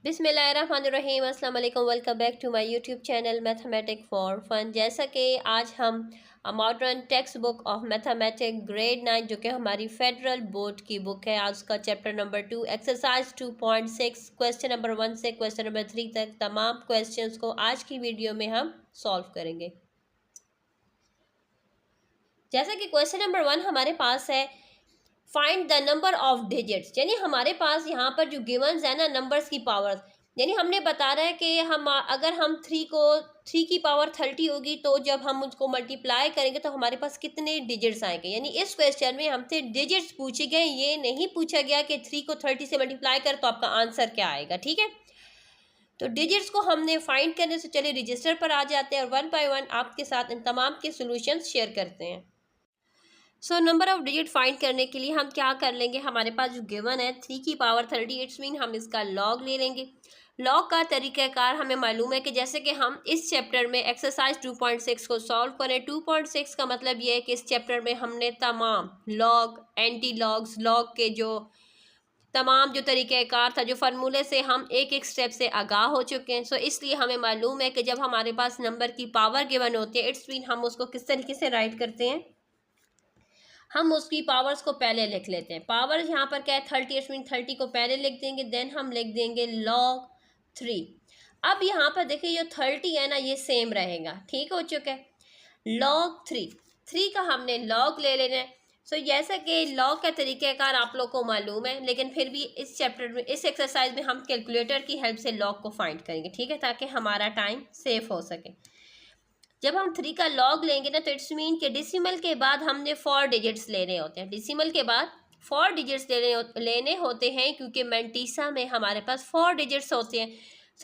बिस्मिल्लाहिर्रहमानिर्रहीम अस्सलाम वालेकुम। Welcome back to my YouTube channel mathematic for fun. जैसा कि आज हम modern text book of mathematic grade 9 जो कि हमारी फेडरल बोर्ड की बुक है, आज उसका chapter number 2 exercise 2.6 question number 1 से क्वेश्चन नंबर 3 तक तमाम क्वेश्चंस को आज की वीडियो में हम सॉल्व करेंगे। जैसा कि क्वेश्चन नंबर 1 हमारे पास है, find the number of digits, यानी हमारे पास यहाँ पर जो गिवंस है ना नंबर्स की पावर, यानी हमने बता रहा है कि हम अगर हम 3 की पावर 30 होगी तो जब हम उसको मल्टीप्लाई करेंगे तो हमारे पास कितने डिजिट्स आएंगे। यानी इस क्वेश्चन में हमसे डिजिट्स पूछे गए, ये नहीं पूछा गया कि 3 को 30 से मल्टीप्लाई कर तो आपका आंसर क्या आएगा। ठीक है, तो डिजिट्स को हमने फाइंड करने से चले रजिस्टर पर आ जाते हैं और 1 बाय 1 आपके साथ इन तमाम के सोल्यूशन शेयर करते हैं। नंबर ऑफ डिजिट फाइंड करने के लिए हम क्या कर लेंगे, हमारे पास जो गिवन है 3 की पावर 30, इट्स मीन हम इसका लॉग ले लेंगे। लॉग का तरीक़ाकार हमें मालूम है कि जैसे कि हम इस चैप्टर में एक्सरसाइज 2.6 को सॉल्व करें, 2.6 का मतलब ये है कि इस चैप्टर में हमने तमाम लॉग, एंटी लॉग्स, लॉग के जो तमाम जो तरीक़ाकार था, जो फार्मूले से हम एक एक स्टेप से आगाह हो चुके हैं। इसलिए हमें मालूम है कि जब हमारे पास नंबर की पावर गिवन होती है, इट्स मीन हम उसको किस तरीके से राइट करते हैं, हम उसकी पावर्स को पहले लिख लेते हैं। पावर यहाँ पर क्या है 30, इट्स मीन 30 को पहले लिख देंगे, देन हम लिख देंगे log 3। अब यहाँ पर देखिए जो 30 है ना ये सेम रहेगा, ठीक हो चुका है। log 3 का हमने log ले लेना है। जैसा कि log का तरीक़ाकार आप लोग को मालूम है, लेकिन फिर भी इस चैप्टर में, इस एक्सरसाइज में हम कैलकुलेटर की हेल्प से log को फाइंड करेंगे, ठीक है, ताकि हमारा टाइम सेफ हो सके। जब हम 3 का लॉग लेंगे ना तो इट्स मीन के डिसिमल के बाद हमने 4 डिजिट्स लेने होते हैं। डिसिमल के बाद 4 डिजिट्स लेने होते हैं, क्योंकि मैंटीसा में हमारे पास 4 डिजिट्स होते हैं।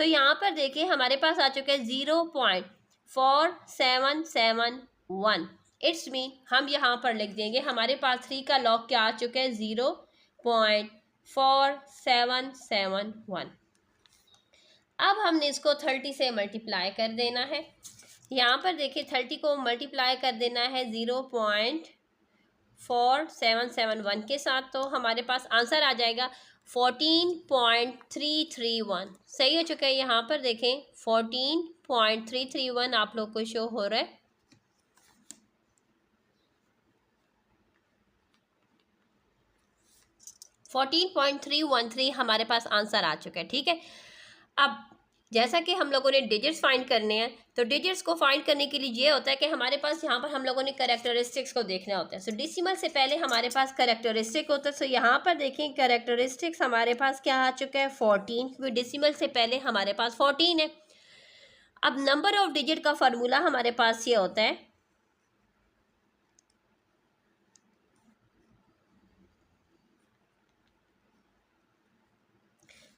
यहाँ पर देखिए हमारे पास आ चुका है 0.4771। इट्स मीन हम यहाँ पर लिख देंगे हमारे पास 3 का लॉग क्या आ चुका है 0.4771। अब हमने इसको 30 से मल्टीप्लाई कर देना है। यहाँ पर देखिए 30 को मल्टीप्लाई कर देना है 0.4771 के साथ, तो हमारे पास आंसर आ जाएगा 14.331। सही हो चुका है। यहाँ पर देखें 14.331 आप लोग को शो हो रहा है। $14.313 हमारे पास आंसर आ चुका है। ठीक है, अब जैसा कि हम लोगों ने डिजिट्स फाइंड करने हैं, तो डिजिट्स को फाइंड करने के लिए ये होता है कि हमारे पास यहाँ पर हम लोगों ने कैरेक्टरिस्टिक्स को देखना होता है। डिसिमल से पहले हमारे पास कैरेक्टरिस्टिक होता है। यहाँ पर देखें कैरेक्टरिस्टिक्स हमारे पास क्या आ चुका है 14, क्योंकि डिसिमल से पहले हमारे पास 14 है। अब नंबर ऑफ डिजिट का फार्मूला हमारे पास ये होता है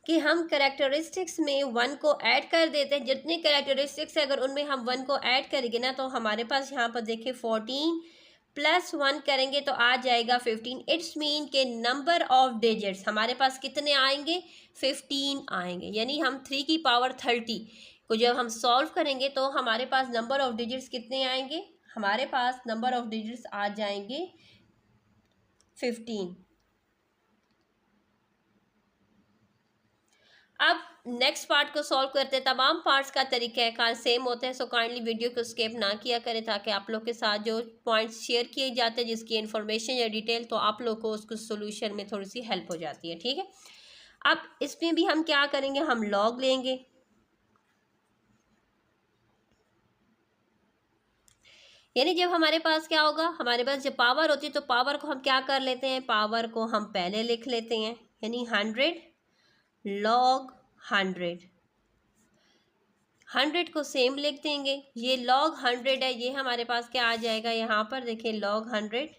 कि हम कैरेक्टरिस्टिक्स में 1 को ऐड कर देते हैं। जितने कैरेक्टरिस्टिक्स है अगर उनमें हम 1 को ऐड करेंगे ना, तो हमारे पास यहाँ पर देखिए 14 + 1 करेंगे तो आ जाएगा 15। इट्स मीन के नंबर ऑफ डिजिट्स हमारे पास कितने आएंगे 15 आएंगे। यानी हम 3 की पावर 30 को जब हम सॉल्व करेंगे तो हमारे पास नंबर ऑफ डिजिट्स कितने आएंगे, हमारे पास नंबर ऑफ डिजिट्स आ जाएंगे 15। अब नेक्स्ट पार्ट को सॉल्व करते हैं। तमाम पार्ट्स का तरीक़ाकार सेम होता है, सो काइंडली वीडियो को स्किप ना किया करें, ताकि आप लोग के साथ जो पॉइंट्स शेयर किए जाते हैं जिसकी इन्फॉर्मेशन या डिटेल, तो आप लोग को उसको सोल्यूशन में थोड़ी सी हेल्प हो जाती है। ठीक है, अब इसमें भी हम क्या करेंगे, हम लॉग लेंगे। यानी जब हमारे पास क्या होगा, हमारे पास जब पावर होती है तो पावर को हम क्या कर लेते हैं, पावर को हम पहले लिख लेते हैं। यानी 100 log 100 को सेम लिख देंगे। ये log 100 है, ये हमारे पास क्या आ जाएगा, यहाँ पर देखिए log 100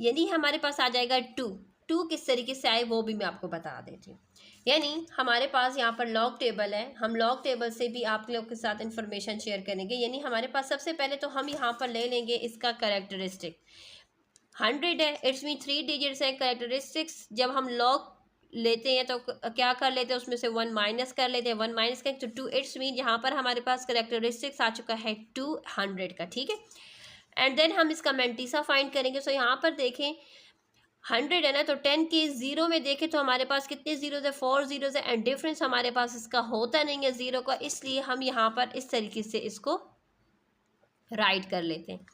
यानी हमारे पास आ जाएगा 2 किस तरीके से आए वो भी मैं आपको बता देती हूँ। यानी हमारे पास यहाँ पर लॉग टेबल है, हम लॉग टेबल से भी आप लोग के साथ इन्फॉर्मेशन शेयर करेंगे। यानी हमारे पास सबसे पहले तो हम यहाँ पर ले लेंगे इसका कैरेक्टरिस्टिक 100 है, इट्स मीन 3 डिजिट्स है। कैरेक्टरिस्टिक्स जब हम लॉग लेते हैं तो क्या कर लेते हैं, उसमें से 1 माइनस कर लेते हैं। 1 माइनस करें तो 2, इट्स मीन यहाँ पर हमारे पास कैरेक्टरिस्टिक्स आ चुका है 200 का। ठीक है, एंड देन हम इसका मैंटीसा फाइंड करेंगे। यहाँ पर देखें 100 है ना, तो 10 के ज़ीरो में देखें तो हमारे पास कितने ज़ीरोज़ है, 4 ज़ीरोज़ है, एंड डिफरेंस हमारे पास इसका होता नहीं है ज़ीरो का, इसलिए हम यहाँ पर इस तरीके से इसको राइट कर लेते हैं।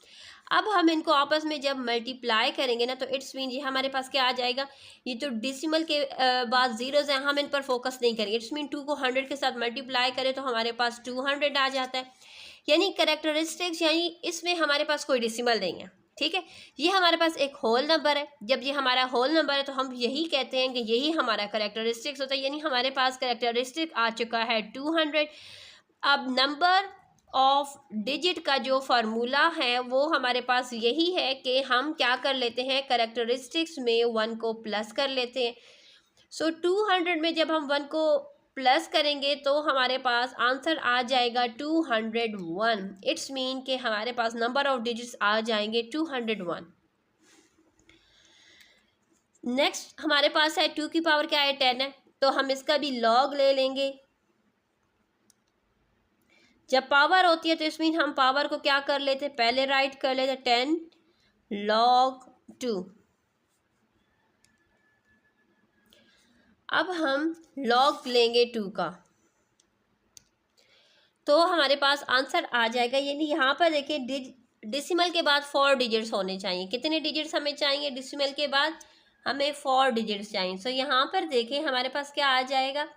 अब हम इनको आपस में जब मल्टीप्लाई करेंगे ना, तो इट्स मीन ये हमारे पास क्या आ जाएगा, ये जो डिसिमल के बाद ज़ीरोज़ हैं हम इन पर फोकस नहीं करेंगे। इट्स मीन 2 को 100 के साथ मल्टीप्लाई करें तो हमारे पास 200 आ जाता है। यानी कैरेक्टरिस्टिक्स, यानी इसमें हमारे पास कोई डिसिमल नहीं है, ठीक है। ये हमारे पास एक होल नंबर है, जब ये हमारा होल नंबर है तो हम यही कहते हैं कि यही हमारा कैरेक्टरिस्टिक्स होता है, यानी हमारे पास कैरेक्टरिस्टिक आ चुका है 200। अब नंबर ऑफ डिजिट का जो फार्मूला है वो हमारे पास यही है कि हम क्या कर लेते हैं, कैरेक्टरिस्टिक्स में 1 को प्लस कर लेते हैं। सो 200 में जब हम 1 को प्लस करेंगे तो हमारे पास आंसर आ जाएगा 201। इट्स मीन कि हमारे पास नंबर ऑफ डिजिट्स आ जाएंगे 201। नेक्स्ट हमारे पास है 2 की पावर क्या है, 10 है, तो हम इसका भी लॉग ले लेंगे। जब पावर होती है तो इस मीन हम पावर को क्या कर लेते, पहले राइट कर लेते 10 log 2। अब हम लॉग लेंगे 2 का, तो हमारे पास आंसर आ जाएगा। यानी यहाँ पर देखिए डिसिमल के बाद 4 डिजिट्स होने चाहिए। कितने डिजिट्स हमें चाहिए, डिसिमल के बाद हमें 4 डिजिट्स चाहिए। सो यहाँ पर देखें हमारे पास क्या आ जाएगा,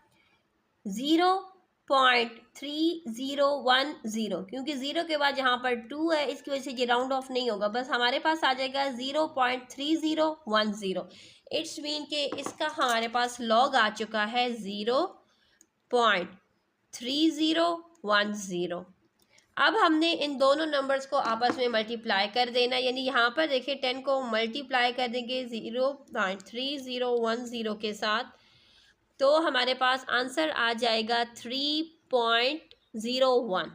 0.3010, क्योंकि 0 के बाद यहाँ पर 2 है, इसकी वजह से ये राउंड ऑफ नहीं होगा, बस हमारे पास आ जाएगा 0.3010। इट्स मीन कि इसका हमारे पास लॉग आ चुका है 0.3010। अब हमने इन दोनों नंबर्स को आपस में मल्टीप्लाई कर देना, यानी यहाँ पर देखिए 10 को मल्टीप्लाई कर देंगे 0.3010 के साथ, तो हमारे पास आंसर आ जाएगा 3.01।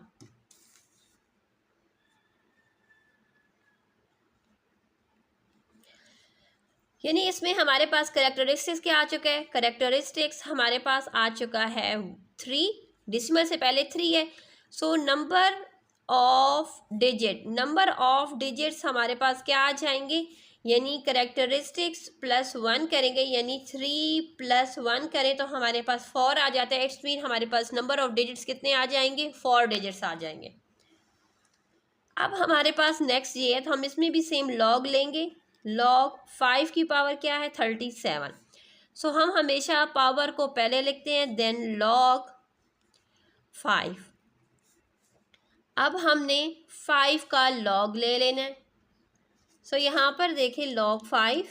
यानी इसमें हमारे पास कैरेक्टरिस्टिक्स क्या आ चुका है, कैरेक्टरिस्टिक्स हमारे पास आ चुका है 3, डिसिमल से पहले 3 है। सो नंबर ऑफ डिजिट्स हमारे पास क्या आ जाएंगे, यानी कैरेक्टरिस्टिक्स +1 करेंगे, यानी 3 + 1 करें तो हमारे पास 4 आ जाता है। इट्स मीन हमारे पास नंबर ऑफ डिजिट्स कितने आ जाएंगे, 4 डिजिट्स आ जाएंगे। अब हमारे पास नेक्स्ट ये है, तो हम इसमें भी सेम लॉग लेंगे। लॉग 5 की पावर क्या है, 37। सो हम हमेशा पावर को पहले लिखते हैं, देन लॉग 5। अब हमने 5 का लॉग ले लेना है। सो यहाँ पर देखें log 5,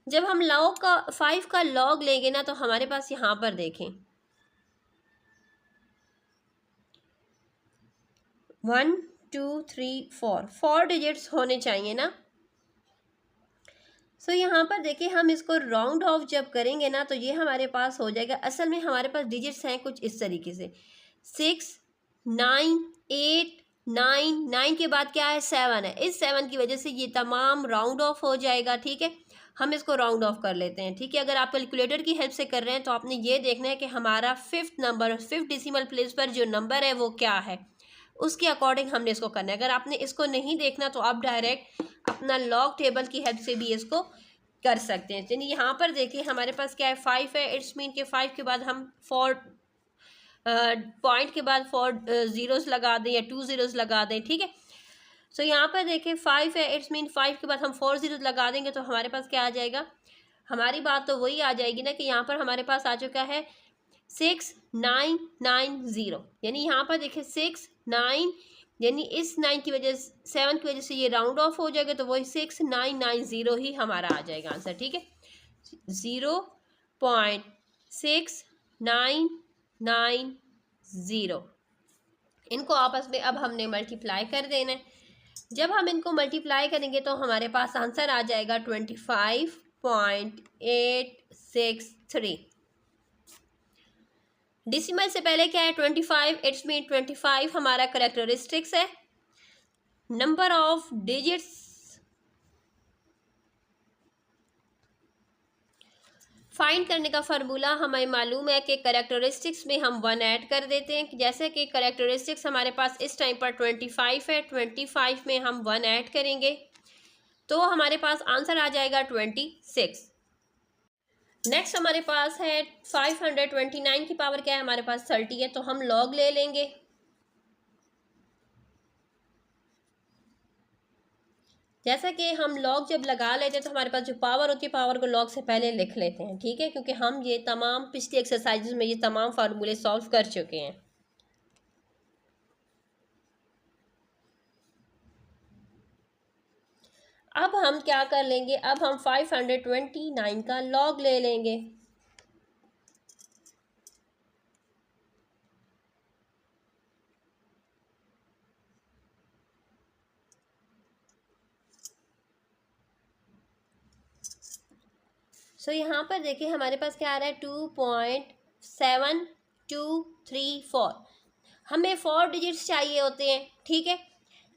जब हम log 5 का लॉग लेंगे ना तो हमारे पास यहाँ पर देखें 1 2 3 4 डिजिट्स होने चाहिए ना। सो यहाँ पर देखिए हम इसको राउंड ऑफ जब करेंगे ना तो ये हमारे पास हो जाएगा, असल में हमारे पास डिजिट्स हैं कुछ इस तरीके से 6 9 8 9 के बाद क्या है, 7 है। इस 7 की वजह से ये तमाम राउंड ऑफ हो जाएगा, ठीक है। हम इसको राउंड ऑफ कर लेते हैं, ठीक है। अगर आप कैलकुलेटर की हेल्प से कर रहे हैं तो आपने ये देखना है कि हमारा 5th डिसिमल प्लेस पर जो नंबर है वो क्या है, उसके अकॉर्डिंग हमने इसको करना है। अगर आपने इसको नहीं देखना तो आप डायरेक्ट अपना लॉग टेबल की हेल्प से भी इसको कर सकते हैं। यानी यहाँ पर देखिए हमारे पास क्या है, 5 है। इट्स मीन के 5 के बाद हम 4 पॉइंट के बाद 4 ज़ीरोज़ लगा दें या 2 ज़ीरोज़ लगा दें, ठीक है। सो यहाँ पर देखें 5 है, इट्स मीन 5 के बाद हम 4 ज़ीरोज़ लगा देंगे तो हमारे पास क्या आ जाएगा, हमारी बात तो वही आ जाएगी ना कि यहाँ पर हमारे पास आ चुका है 6990। यानी यहाँ पर देखिए 6 9, यानी इस 9 की वजह 7 की वजह से ये राउंड ऑफ हो जाएगा, तो वही 6990 ही हमारा आ जाएगा आंसर, ठीक है। 0.6990 इनको आपस में अब हमने मल्टीप्लाई कर देना है। जब हम इनको मल्टीप्लाई करेंगे तो हमारे पास आंसर आ जाएगा 25.863। डिसिमल से पहले क्या है, 25। इट्स मीन 25 हमारा कैरेक्टरिस्टिक्स है। नंबर ऑफ डिजिट्स फाइंड करने का फार्मूला हमें मालूम है कि कैरेक्टरिस्टिक्स में हम 1 ऐड कर देते हैं। जैसे कि कैरेक्टरिस्टिक्स हमारे पास इस टाइम पर 25 है, 25 में हम 1 ऐड करेंगे तो हमारे पास आंसर आ जाएगा 26। नेक्स्ट हमारे पास है 529 की पावर क्या है, हमारे पास 30 है, तो हम लॉग ले लेंगे। जैसा कि हम लॉग जब लगा लेते हैं तो हमारे पास जो पावर होती है पावर को लॉग से पहले लिख लेते हैं, ठीक है, क्योंकि हम ये तमाम पिछली एक्सरसाइजेज में ये तमाम फार्मूले सॉल्व कर चुके हैं। अब हम क्या कर लेंगे, अब हम 529 का लॉग ले लेंगे। सो यहाँ पर देखिए हमारे पास क्या आ रहा है 2.7234। हमें 4 डिजिट्स चाहिए होते हैं, ठीक है,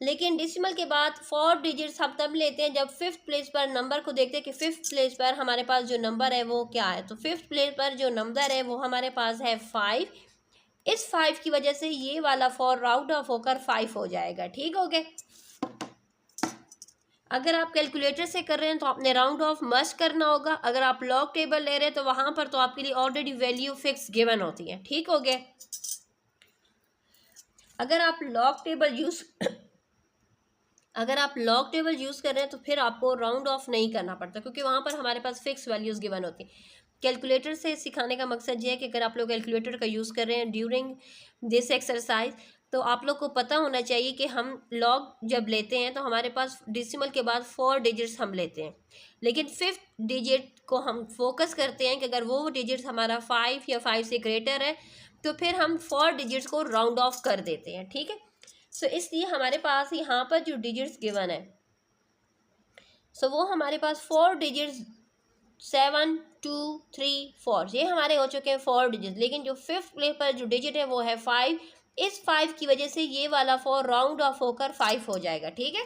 लेकिन डेसिमल के बाद 4 डिजिट्स हम तब लेते हैं जब फिफ्थ प्लेस पर नंबर को देखते हैं कि फिफ्थ प्लेस पर हमारे पास जो नंबर है वो क्या है। तो फिफ्थ प्लेस पर जो नंबर है वो हमारे पास है 5। इस 5 की वजह से ये वाला 4 राउंड ऑफ होकर 5 हो जाएगा, ठीक हो गया। अगर आप कैलकुलेटर से कर रहे हैं तो आपने राउंड ऑफ मस्ट करना होगा। अगर आप लॉग टेबल ले रहे हैं तो वहां पर तो आपके लिए ऑलरेडी वैल्यू फिक्स गिवन होती है, ठीक हो गया। अगर आप लॉग टेबल यूज कर रहे हैं तो फिर आपको राउंड ऑफ नहीं करना पड़ता, क्योंकि वहां पर हमारे पास फिक्स वैल्यूज गिवन होती हैं। कैलकुलेटर से सिखाने का मकसद ये है कि अगर आप लोग कैलकुलेटर का यूज़ कर रहे हैं ड्यूरिंग दिस एक्सरसाइज तो आप लोग को पता होना चाहिए कि हम लॉग जब लेते हैं तो हमारे पास डेसिमल के बाद 4 डिजिट्स हम लेते हैं, लेकिन फिफ्थ डिजिट को हम फोकस करते हैं कि अगर वो डिजिट्स हमारा 5 या 5 से ग्रेटर है तो फिर हम 4 डिजिट्स को राउंड ऑफ कर देते हैं, ठीक है। सो इसलिए हमारे पास यहाँ पर जो डिजिट्स गिवन है सो वो हमारे पास 4 डिजिट्स 7 2 3 4 ये हमारे हो चुके हैं 4 डिजिट, लेकिन जो फिफ्थ प्लेस पर जो डिजिट है वो है 5। इस 5 की वजह से ये वाला 4 राउंड ऑफ होकर 5 हो जाएगा, ठीक है।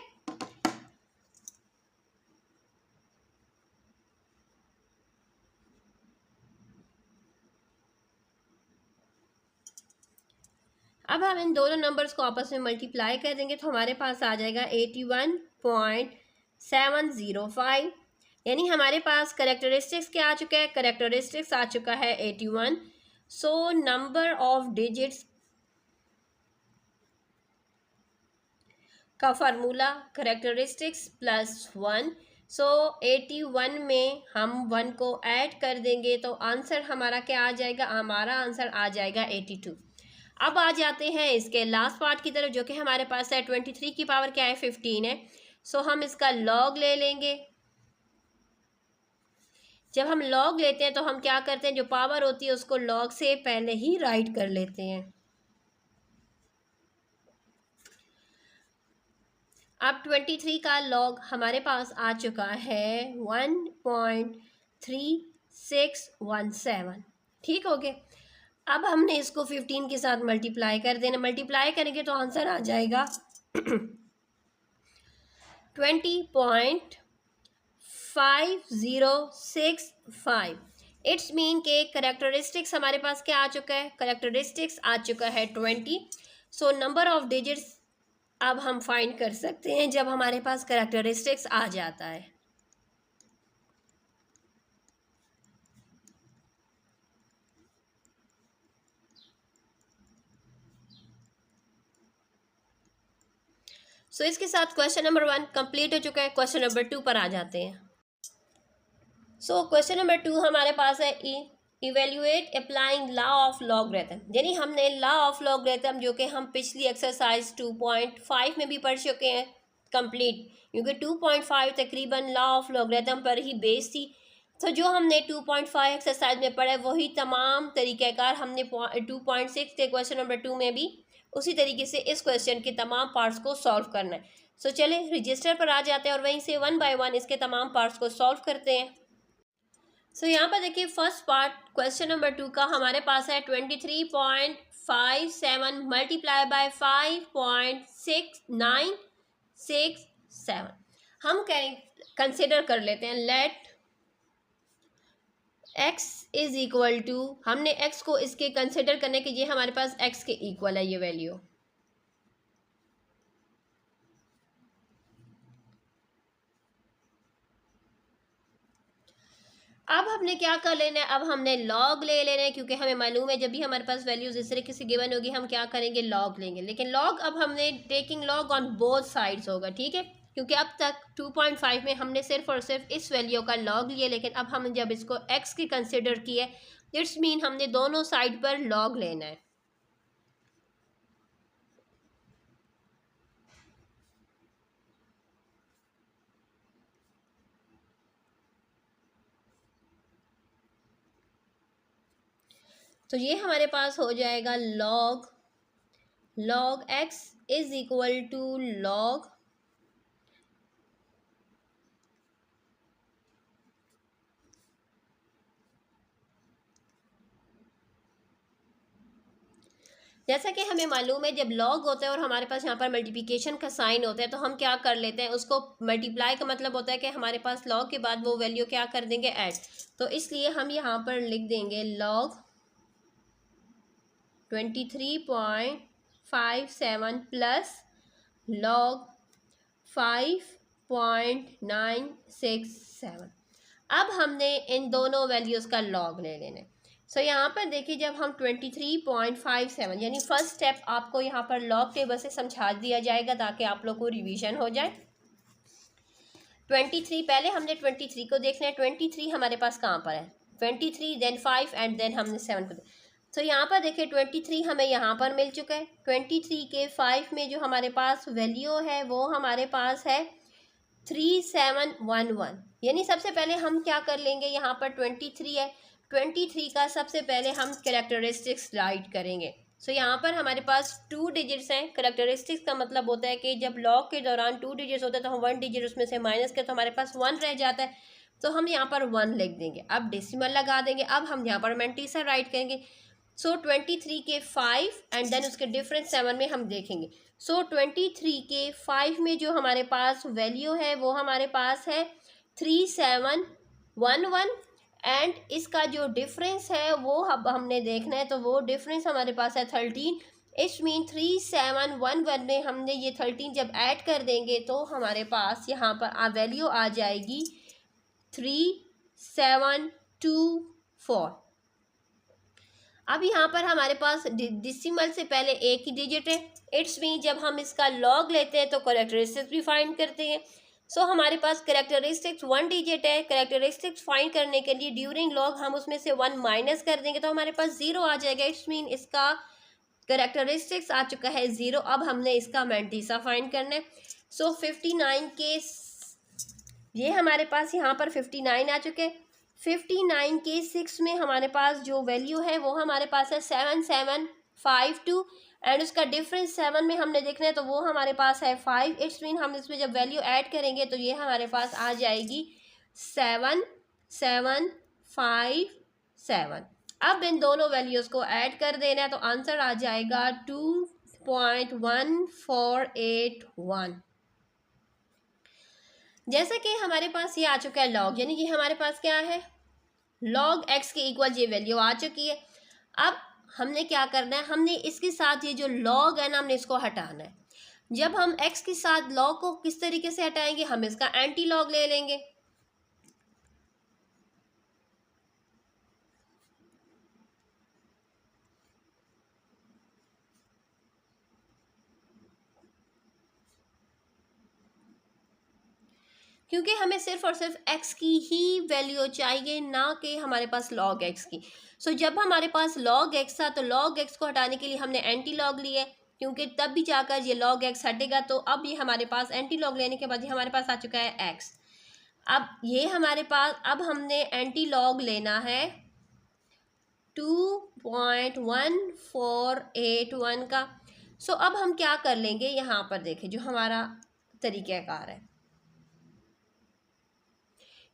अब हम इन दोनों नंबर्स को आपस में मल्टीप्लाई कर देंगे तो हमारे पास आ जाएगा 81.705। यानी हमारे पास करेक्टरिस्टिक्स क्या आ चुका है, करेक्टरिस्टिक्स आ चुका है 81। सो नंबर ऑफ डिजिट्स का फार्मूला करेक्टरिस्टिक्स +1। सो 81 में हम 1 को ऐड कर देंगे तो आंसर हमारा क्या आ जाएगा, हमारा आंसर आ जाएगा 82। अब आ जाते हैं इसके लास्ट पार्ट की तरफ जो कि हमारे पास है 23 की पावर क्या है 15 है। सो हम इसका लॉग ले लेंगे। जब हम लॉग लेते हैं तो हम क्या करते हैं, जो पावर होती है उसको लॉग से पहले ही राइट कर लेते हैं। अब 23 का लॉग हमारे पास आ चुका है 1.3617, ठीक हो गया। अब हमने इसको 15 के साथ मल्टीप्लाई कर देना, मल्टीप्लाई करेंगे तो आंसर आ जाएगा 20.5065। इट्स मीन के करेक्टरिस्टिक्स हमारे पास क्या आ चुका है, करेक्टरिस्टिक्स आ चुका है 20। सो नंबर ऑफ डिजिट्स अब हम फाइंड कर सकते हैं जब हमारे पास करेक्टरिस्टिक्स आ जाता है। सो इसके साथ क्वेश्चन नंबर 1 कंप्लीट हो चुका है। क्वेश्चन नंबर 2 पर आ जाते हैं। सो क्वेश्चन नंबर 2 हमारे पास है evaluate applying law of logarithm. यानी हमने लॉ ऑफ लॉगरिथम जो कि हम पिछली एक्सरसाइज 2.5 में भी पढ़ चुके हैं कंप्लीट, क्योंकि 2.5 तकरीबन लॉ ऑफ लॉगरिथम पर ही बेस थी। तो जो हमने 2.5 एक्सरसाइज में पढ़ा है वही तमाम तरीक़ाकार हमने 2.6 के क्वेश्चन नंबर 2 में भी उसी तरीके से इस क्वेश्चन के तमाम पार्ट्स को सॉल्व करना है। सो चले रजिस्टर पर आ जाते हैं और वहीं से 1 बाय 1 इसके तमाम पार्ट्स को सॉल्व करते हैं। सो यहाँ पर देखिए फर्स्ट पार्ट क्वेश्चन नंबर 2 का हमारे पास है 23.57 मल्टीप्लाई बाय 5.6967। हम कंसिडर कर लेते हैं let x is equal to, हमने x को इसके कंसिडर करने के ये हमारे पास x के इक्वल है ये वैल्यू। अब हमने क्या कर लेना है, अब हमने लॉग ले लेना है, क्योंकि हमें मालूम है जब भी हमारे पास वैल्यूज इस तरीके से गिवन होगी हम क्या करेंगे, लॉग लेंगे। लेकिन लॉग अब हमने taking log on both sides होगा, ठीक है, क्योंकि अब तक 2.5 में हमने सिर्फ और सिर्फ इस वैल्यू का लॉग लिया, लेकिन अब हम जब इसको एक्स की कंसिडर किया, इट्स मीन हमने दोनों साइड पर लॉग लेना है। तो ये हमारे पास हो जाएगा log x is equal to log जैसा कि हमें मालूम है जब लॉग होता है और हमारे पास यहाँ पर मल्टीप्लिकेशन का साइन होता है तो हम क्या कर लेते हैं, उसको मल्टीप्लाई का मतलब होता है कि हमारे पास लॉग के बाद वो वैल्यू क्या कर देंगे, ऐड। तो इसलिए हम यहाँ पर लिख देंगे log 23.57 प्लस log 5.967। अब हमने इन दोनों वैल्यूज़ का लॉग ले लेना है। सो यहाँ पर देखिए जब हम 23.57 यानी फर्स्ट स्टेप आपको यहाँ पर लॉग टेबल से समझा दिया जाएगा ताकि आप लोग को रिवीजन हो जाए। 23 पहले हमने 23 को देखना है। 23 हमारे पास कहाँ पर है, 23 देन 5 एंड देन हमने 7 को। तो यहाँ पर देखिए 23 हमें यहाँ पर मिल चुका है। 23 के 5 में जो हमारे पास वैल्यू है वो हमारे पास है 3711। यानी सबसे पहले हम क्या कर लेंगे, यहाँ पर 23 है, 23 का सबसे पहले हम कैरेक्टरिस्टिक्स राइट करेंगे। सो यहाँ पर हमारे पास 2 डिजिट्स हैं। कैरेक्टरिस्टिक्स का मतलब होता है कि जब लॉग के दौरान 2 डिजिट्स होते हैं तो हम 1 डिजिट उसमें से माइनस करें तो हमारे पास 1 रह जाता है, तो हम यहाँ पर 1 लिख देंगे। अब डेसिमल लगा देंगे। अब हम यहाँ पर मैंटीसा राइट करेंगे। सो 23 के 5 एंड देन उसके डिफरेंस 7 में हम देखेंगे। सो 23 के 5 में जो हमारे पास वैल्यू है वो हमारे पास है 3711 एंड इसका जो डिफरेंस है वो अब हमने देखना है, तो वो डिफरेंस हमारे पास है 13। इट्स मीन 3711 में हमने ये 13 जब ऐड कर देंगे तो हमारे पास यहाँ पर वैल्यू आ जाएगी 3724। अब यहाँ पर हमारे पास डिसिमल से पहले एक ही डिजिट है। इट्स मीन जब हम इसका लॉग लेते हैं तो कैरेक्टरिस्टिक्स भी फाइंड करते हैं। सो हमारे पास कैरेक्टरिस्टिक्स 1 डिजिट है। कैरेक्टरिस्टिक्स फाइंड करने के लिए ड्यूरिंग लॉग हम उसमें से 1 माइनस कर देंगे तो हमारे पास 0 आ जाएगा। इट्स मीन इसका कैरेक्टरिस्टिक्स आ चुका है 0। अब हमने इसका मैंटीसा फाइंड करना है। सो 59 के ये हमारे पास यहाँ पर 59 आ चुके हैं। 59 के 6 में हमारे पास जो वैल्यू है वो हमारे पास है 7752 एंड उसका डिफरेंस 7 में हमने देखना है तो वो हमारे पास है 5। इट्स मीन हम इसमें जब वैल्यू ऐड करेंगे तो ये हमारे पास आ जाएगी 7757। अब इन दोनों वैल्यूज़ को ऐड कर देना है तो आंसर आ जाएगा 2.1481। जैसा कि हमारे पास ये आ चुका है लॉग, यानी कि हमारे पास क्या है, log x के इक्वल ये वैल्यू आ चुकी है। अब हमने क्या करना है, हमने इसके साथ ये जो log है ना हमने इसको हटाना है। जब हम x के साथ log को किस तरीके से हटाएंगे, हम इसका एंटी लॉग ले लेंगे। क्योंकि हमें सिर्फ और सिर्फ x की ही वैल्यू चाहिए, ना कि हमारे पास log x की। सो जब हमारे पास log x था तो log x को हटाने के लिए हमने एंटी लॉग लिया, क्योंकि तब भी जाकर ये log x हटेगा। तो अब ये हमारे पास एंटी लॉग लेने के बाद ये हमारे पास आ चुका है x। अब ये हमारे पास, अब हमने एंटी लॉग लेना है 2.1481 का। सो अब हम क्या कर लेंगे, यहाँ पर देखें जो हमारा तरीक़ाकार है,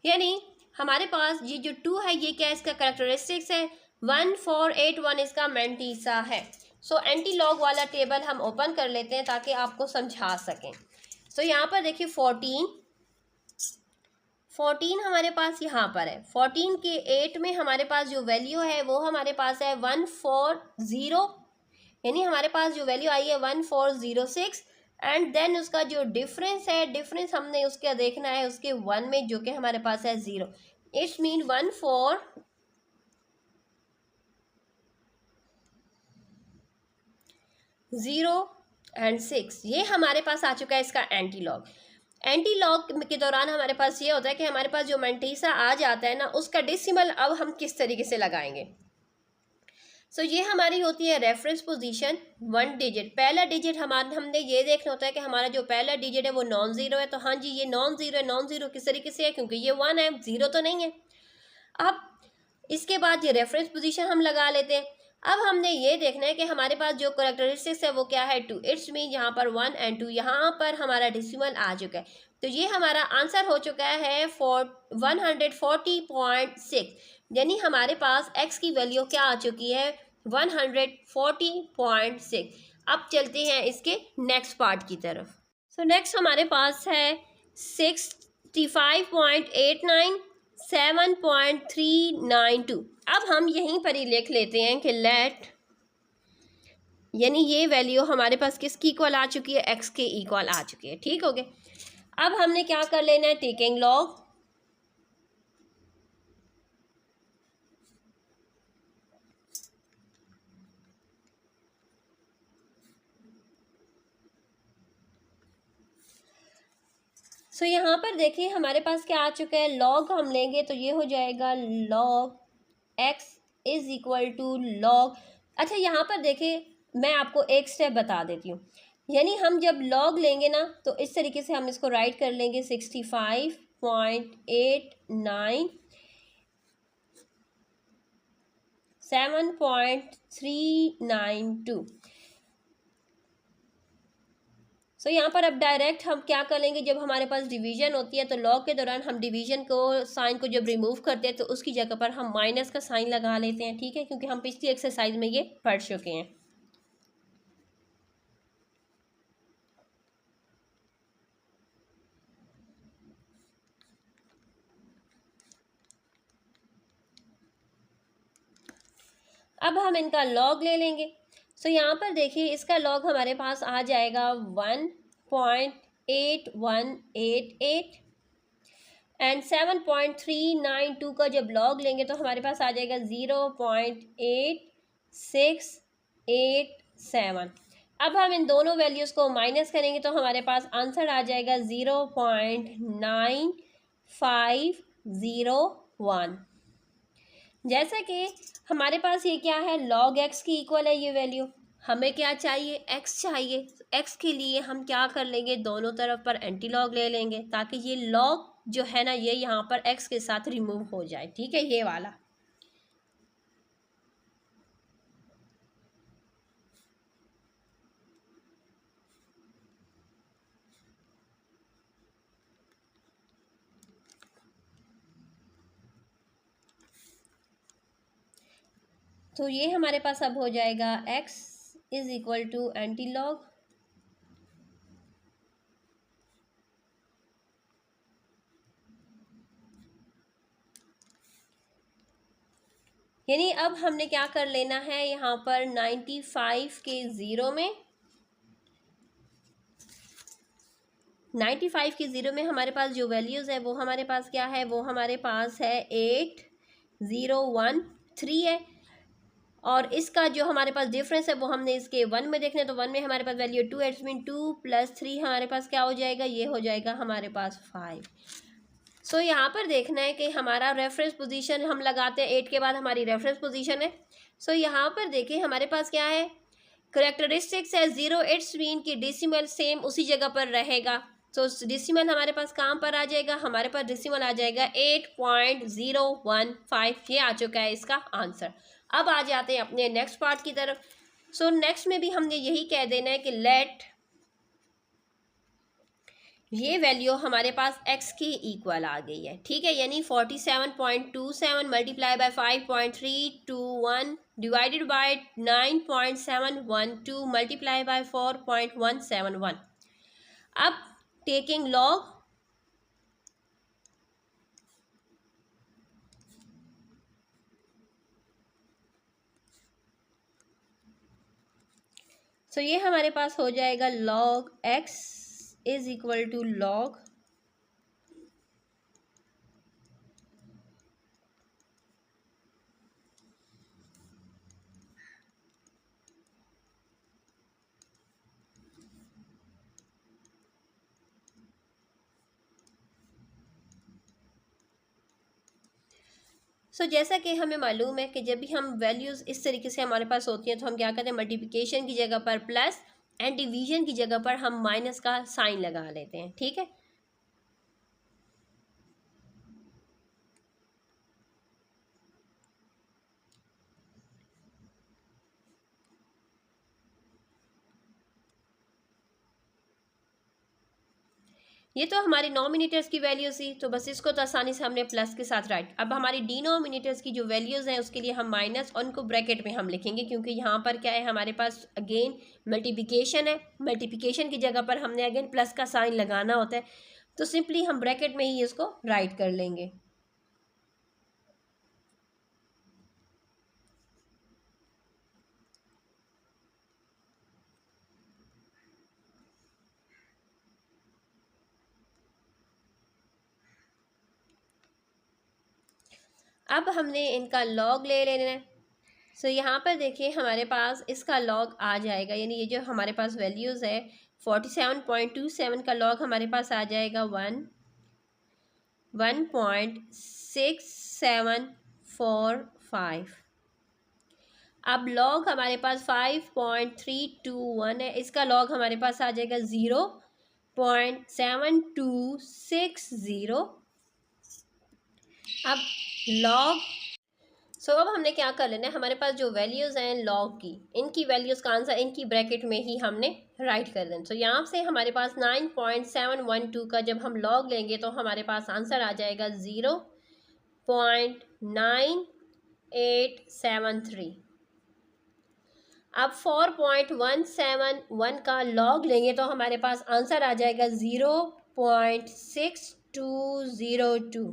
यानी हमारे पास ये जो 2 है ये क्या इसका कैरेक्टरिस्टिक्स है, 1481 इसका मैंटीसा है। सो एंटी लॉग वाला टेबल हम ओपन कर लेते हैं ताकि आपको समझा सकें। सो यहाँ पर देखिए 14 हमारे पास यहाँ पर है। 14 के 8 में हमारे पास जो वैल्यू है वो हमारे पास है 140, यानी हमारे पास जो वैल्यू आई है 1406 एंड देन उसका जो डिफरेंस है, डिफरेंस हमने उसका देखना है उसके 1 में, जो कि हमारे पास है 0। इट्स मीन 1 4 0 एंड 6, ये हमारे पास आ चुका है इसका एंटी लॉग। एंटी लॉग के दौरान हमारे पास ये होता है कि हमारे पास जो मैंटीसा आ जाता है ना, उसका डेसिमल अब हम किस तरीके से लगाएंगे। सो ये हमारी होती है रेफरेंस पोजीशन 1 डिजिट। पहला डिजिट हमने ये देखना होता है कि हमारा जो पहला डिजिट है वो नॉन ज़ीरो है। तो हाँ जी, ये नॉन ज़ीरो है। नॉन ज़ीरो किस तरीके से है, क्योंकि ये 1 है, ज़ीरो तो नहीं है। अब इसके बाद ये रेफरेंस पोजीशन हम लगा लेते हैं। अब हमने ये देखना है कि हमारे पास जो करेक्टरिस्टिक्स है वो क्या है, 2। इट्स मीन यहाँ पर 1 एंड 2, यहाँ पर हमारा डेसिमल आ चुका है। तो ये हमारा आंसर हो चुका है 140.6, यानी हमारे पास x की वैल्यू क्या आ चुकी है, 140.6। अब चलते हैं इसके नेक्स्ट पार्ट की तरफ। सो नेक्स्ट हमारे पास है 65.89, 7.392। अब हम यहीं पर ही लिख लेते हैं कि लेट, यानी ये वैल्यू हमारे पास किसकी इक्वल आ चुकी है, x के इक्वल आ चुकी है। ठीक हो गया। अब हमने क्या कर लेना है, टेकिंग लॉग। सो यहाँ पर देखिए हमारे पास क्या आ चुका है, लॉग हम लेंगे तो ये हो जाएगा log x is equal to log. अच्छा, यहाँ पर देखिए मैं आपको एक स्टेप बता देती हूँ। यानी हम जब लॉग लेंगे ना, तो इस तरीके से हम इसको राइट कर लेंगे 65.89 7.392। सो यहाँ पर अब डायरेक्ट हम क्या कर लेंगे, जब हमारे पास डिवीजन होती है तो लॉग के दौरान हम डिवीजन को साइन को जब रिमूव करते हैं तो उसकी जगह पर हम माइनस का साइन लगा लेते हैं। ठीक है, क्योंकि हम पिछली एक्सरसाइज में ये पढ़ चुके हैं। अब हम इनका लॉग ले लेंगे। सो यहाँ पर देखिए इसका लॉग हमारे पास आ जाएगा 1.8188 एंड 7.392 का जब लॉग लेंगे तो हमारे पास आ जाएगा 0.8687। अब हम इन दोनों वैल्यूज़ को माइनस करेंगे तो हमारे पास आंसर आ जाएगा 0.9501। जैसा कि हमारे पास ये क्या है, लॉग एक्स की इक्वल है ये वैल्यू। हमें क्या चाहिए, एक्स चाहिए। एक्स के लिए हम क्या कर लेंगे, दोनों तरफ पर एंटी लॉग ले लेंगे ताकि ये लॉग जो है ना ये यहाँ पर एक्स के साथ रिमूव हो जाए। ठीक है, ये वाला। तो ये हमारे पास अब हो जाएगा x is equal to anti log यानी अब हमने क्या कर लेना है, यहाँ पर 95 के 0 में 95 के 0 में हमारे पास जो वैल्यूज़ है वो हमारे पास क्या है, वो हमारे पास है 8013 है। और इसका जो हमारे पास डिफरेंस है वो हमने इसके 1 में देखना है। तो 1 में हमारे पास वैल्यू 2, इट्स मीन 2 + 3 हमारे पास क्या हो जाएगा, ये हो जाएगा हमारे पास 5। सो यहाँ पर देखना है कि हमारा रेफरेंस पोजीशन हम लगाते हैं 8 के बाद हमारी रेफरेंस पोजीशन है। सो यहाँ पर देखिए हमारे पास क्या है, करेक्टरिस्टिक्स है 0, इट्स मीन कि डेसिमल सेम उसी जगह पर रहेगा। तो डेसिमल हमारे पास कहाँ पर आ जाएगा, हमारे पास डेसिमल आ जाएगा 8.015। ये आ चुका है इसका आंसर। अब आ जाते हैं अपने नेक्स्ट पार्ट की तरफ। सो नेक्स्ट में भी हमने यही कह देना है कि लेट ये वैल्यू हमारे पास x के इक्वल आ गई है। ठीक है, यानी 47.27 multiply by 5.321 divided by 9.712 multiply by 4.171। अब टेकिंग लॉग, सो ये हमारे पास हो जाएगा log x is equal to log जैसा कि हमें मालूम है कि जब भी हम वैल्यूज़ इस तरीके से हमारे पास होती हैं तो हम क्या करते हैं, मल्टीप्लिकेशन की जगह पर प्लस एंड डिवीजन की जगह पर हम माइनस का साइन लगा लेते हैं, ठीक है। ये तो हमारी नॉमिनेटर्स की वैल्यूज थी, तो बस इसको तो आसानी से हमने प्लस के साथ राइट। अब हमारी डिनोमिनेटर्स की जो वैल्यूज़ हैं उसके लिए हम माइनस और उनको ब्रैकेट में हम लिखेंगे, क्योंकि यहाँ पर क्या है हमारे पास अगेन मल्टीप्लिकेशन है। मल्टीप्लिकेशन की जगह पर हमने अगेन प्लस का साइन लगाना होता है, तो सिंपली हम ब्रैकेट में ही इसको राइट कर लेंगे। अब हमने इनका लॉग ले लेना है। यहाँ पर देखिए हमारे पास इसका लॉग आ जाएगा, यानी ये जो हमारे पास वैल्यूज़ है 47.27 का लॉग हमारे पास आ जाएगा 1.6745। अब लॉग हमारे पास 5.321 है, इसका लॉग हमारे पास आ जाएगा 0.7260। अब लॉग अब हमने क्या कर लेना है, हमारे पास जो वैल्यूज़ हैं लॉग की, इनकी वैल्यूज़ का आंसर इनकी ब्रैकेट में ही हमने राइट कर देना। यहाँ से हमारे पास 9.712 का जब हम लॉग लेंगे तो हमारे पास आंसर आ जाएगा 0.9873। अब 4.171 का लॉग लेंगे तो हमारे पास आंसर आ जाएगा 0.6202।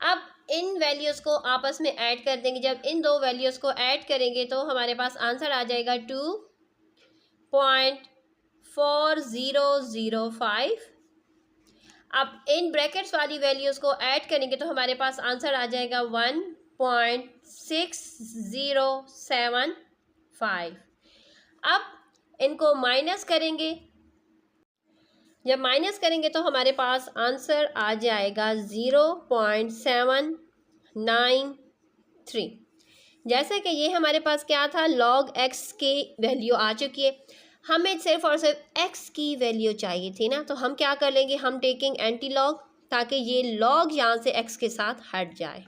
अब इन वैल्यूज़ को आपस में ऐड कर देंगे। जब इन दो वैल्यूज़ को ऐड करेंगे तो हमारे पास आंसर आ जाएगा 2.4005। अब इन ब्रैकेट्स वाली वैल्यूज़ को ऐड करेंगे तो हमारे पास आंसर आ जाएगा 1.6075। अब इनको माइनस करेंगे, जब माइनस करेंगे तो हमारे पास आंसर आ जाएगा 0.793। जैसे कि ये हमारे पास क्या था, लॉग एक्स की वैल्यू आ चुकी है, हमें सिर्फ और सिर्फ एक्स की वैल्यू चाहिए थी ना, तो हम क्या कर लेंगे, हम टेकिंग एंटी लॉग, ताकि ये लॉग यहाँ से एक्स के साथ हट जाए।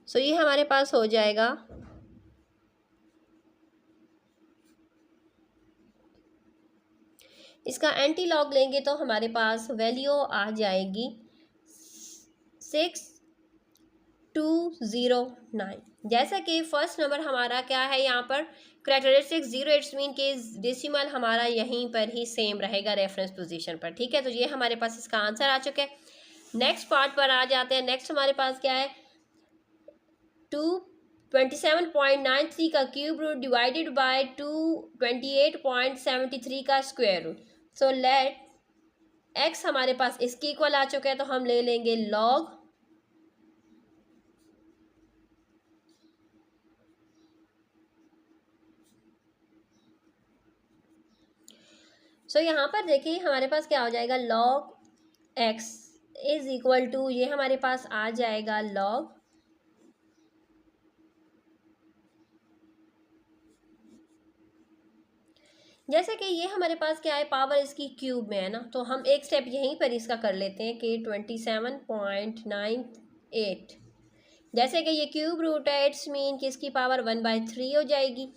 ये हमारे पास हो जाएगा इसका एंटी लॉग लेंगे तो हमारे पास वैल्यू आ जाएगी 6209। जैसा कि फर्स्ट नंबर हमारा क्या है यहाँ पर कैरेक्टरिस्टिक 0, इट्स मीन के डेसिमल हमारा यहीं पर ही सेम रहेगा रेफरेंस पोजीशन पर, ठीक है। तो ये हमारे पास इसका आंसर आ चुका है। नेक्स्ट पार्ट पर आ जाते हैं। नेक्स्ट हमारे पास क्या है, 227.93 का क्यूब रूट डिवाइडेड बाय 228.73 का स्क्वायर रूट। लेट एक्स हमारे पास इसके इक्वल आ चुका है, तो हम ले लेंगे लॉग यहाँ पर देखिए हमारे पास क्या हो जाएगा, log x is equal to, ये हमारे पास आ जाएगा लॉग जैसे कि ये हमारे पास क्या है, पावर इसकी क्यूब में है ना, तो हम एक स्टेप यहीं पर इसका कर लेते हैं कि 27.98, जैसे कि ये क्यूब रूट है, इट्स मीन कि इसकी पावर 1/3 हो जाएगी।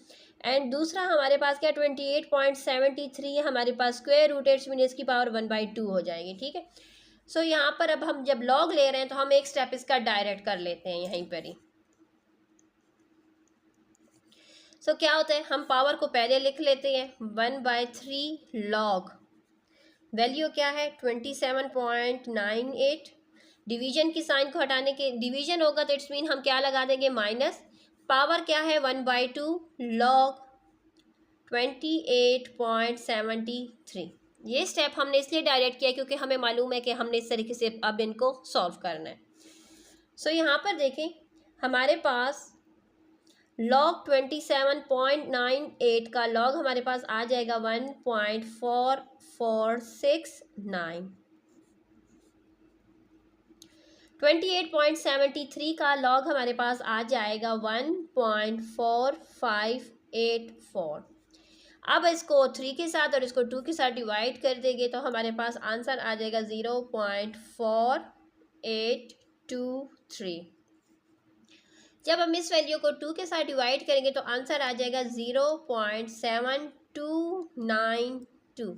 एंड दूसरा हमारे पास क्या 28.73 हमारे पास स्क्वायर रूट, इट्स मीन इसकी पावर 1/2 हो जाएगी, ठीक है। यहाँ पर अब हम जब लॉग ले रहे हैं तो हम एक स्टेप इसका डायरेक्ट कर लेते हैं यहीं पर ही। क्या होता है, हम पावर को पहले लिख लेते हैं 1/3 लॉग, वैल्यू क्या है 27.98, डिवीजन की साइन को हटाने के, डिवीजन होगा तो इट्स मीन हम क्या लगा देंगे माइनस, पावर क्या है 1/2 लॉग 28.73। ये स्टेप हमने इसलिए डायरेक्ट किया क्योंकि हमें मालूम है कि हमने इस तरीके से अब इनको सॉल्व करना है। यहाँ पर देखें हमारे पास लॉग 27.98 का लॉग हमारे पास आ जाएगा 1.4469। 28.73 का लॉग हमारे पास आ जाएगा 1.4584। अब इसको 3 के साथ और इसको 2 के साथ डिवाइड कर देंगे तो हमारे पास आंसर आ जाएगा 0.4823। जब हम इस वैल्यू को 2 के साथ डिवाइड करेंगे तो आंसर आ जाएगा 0.7292।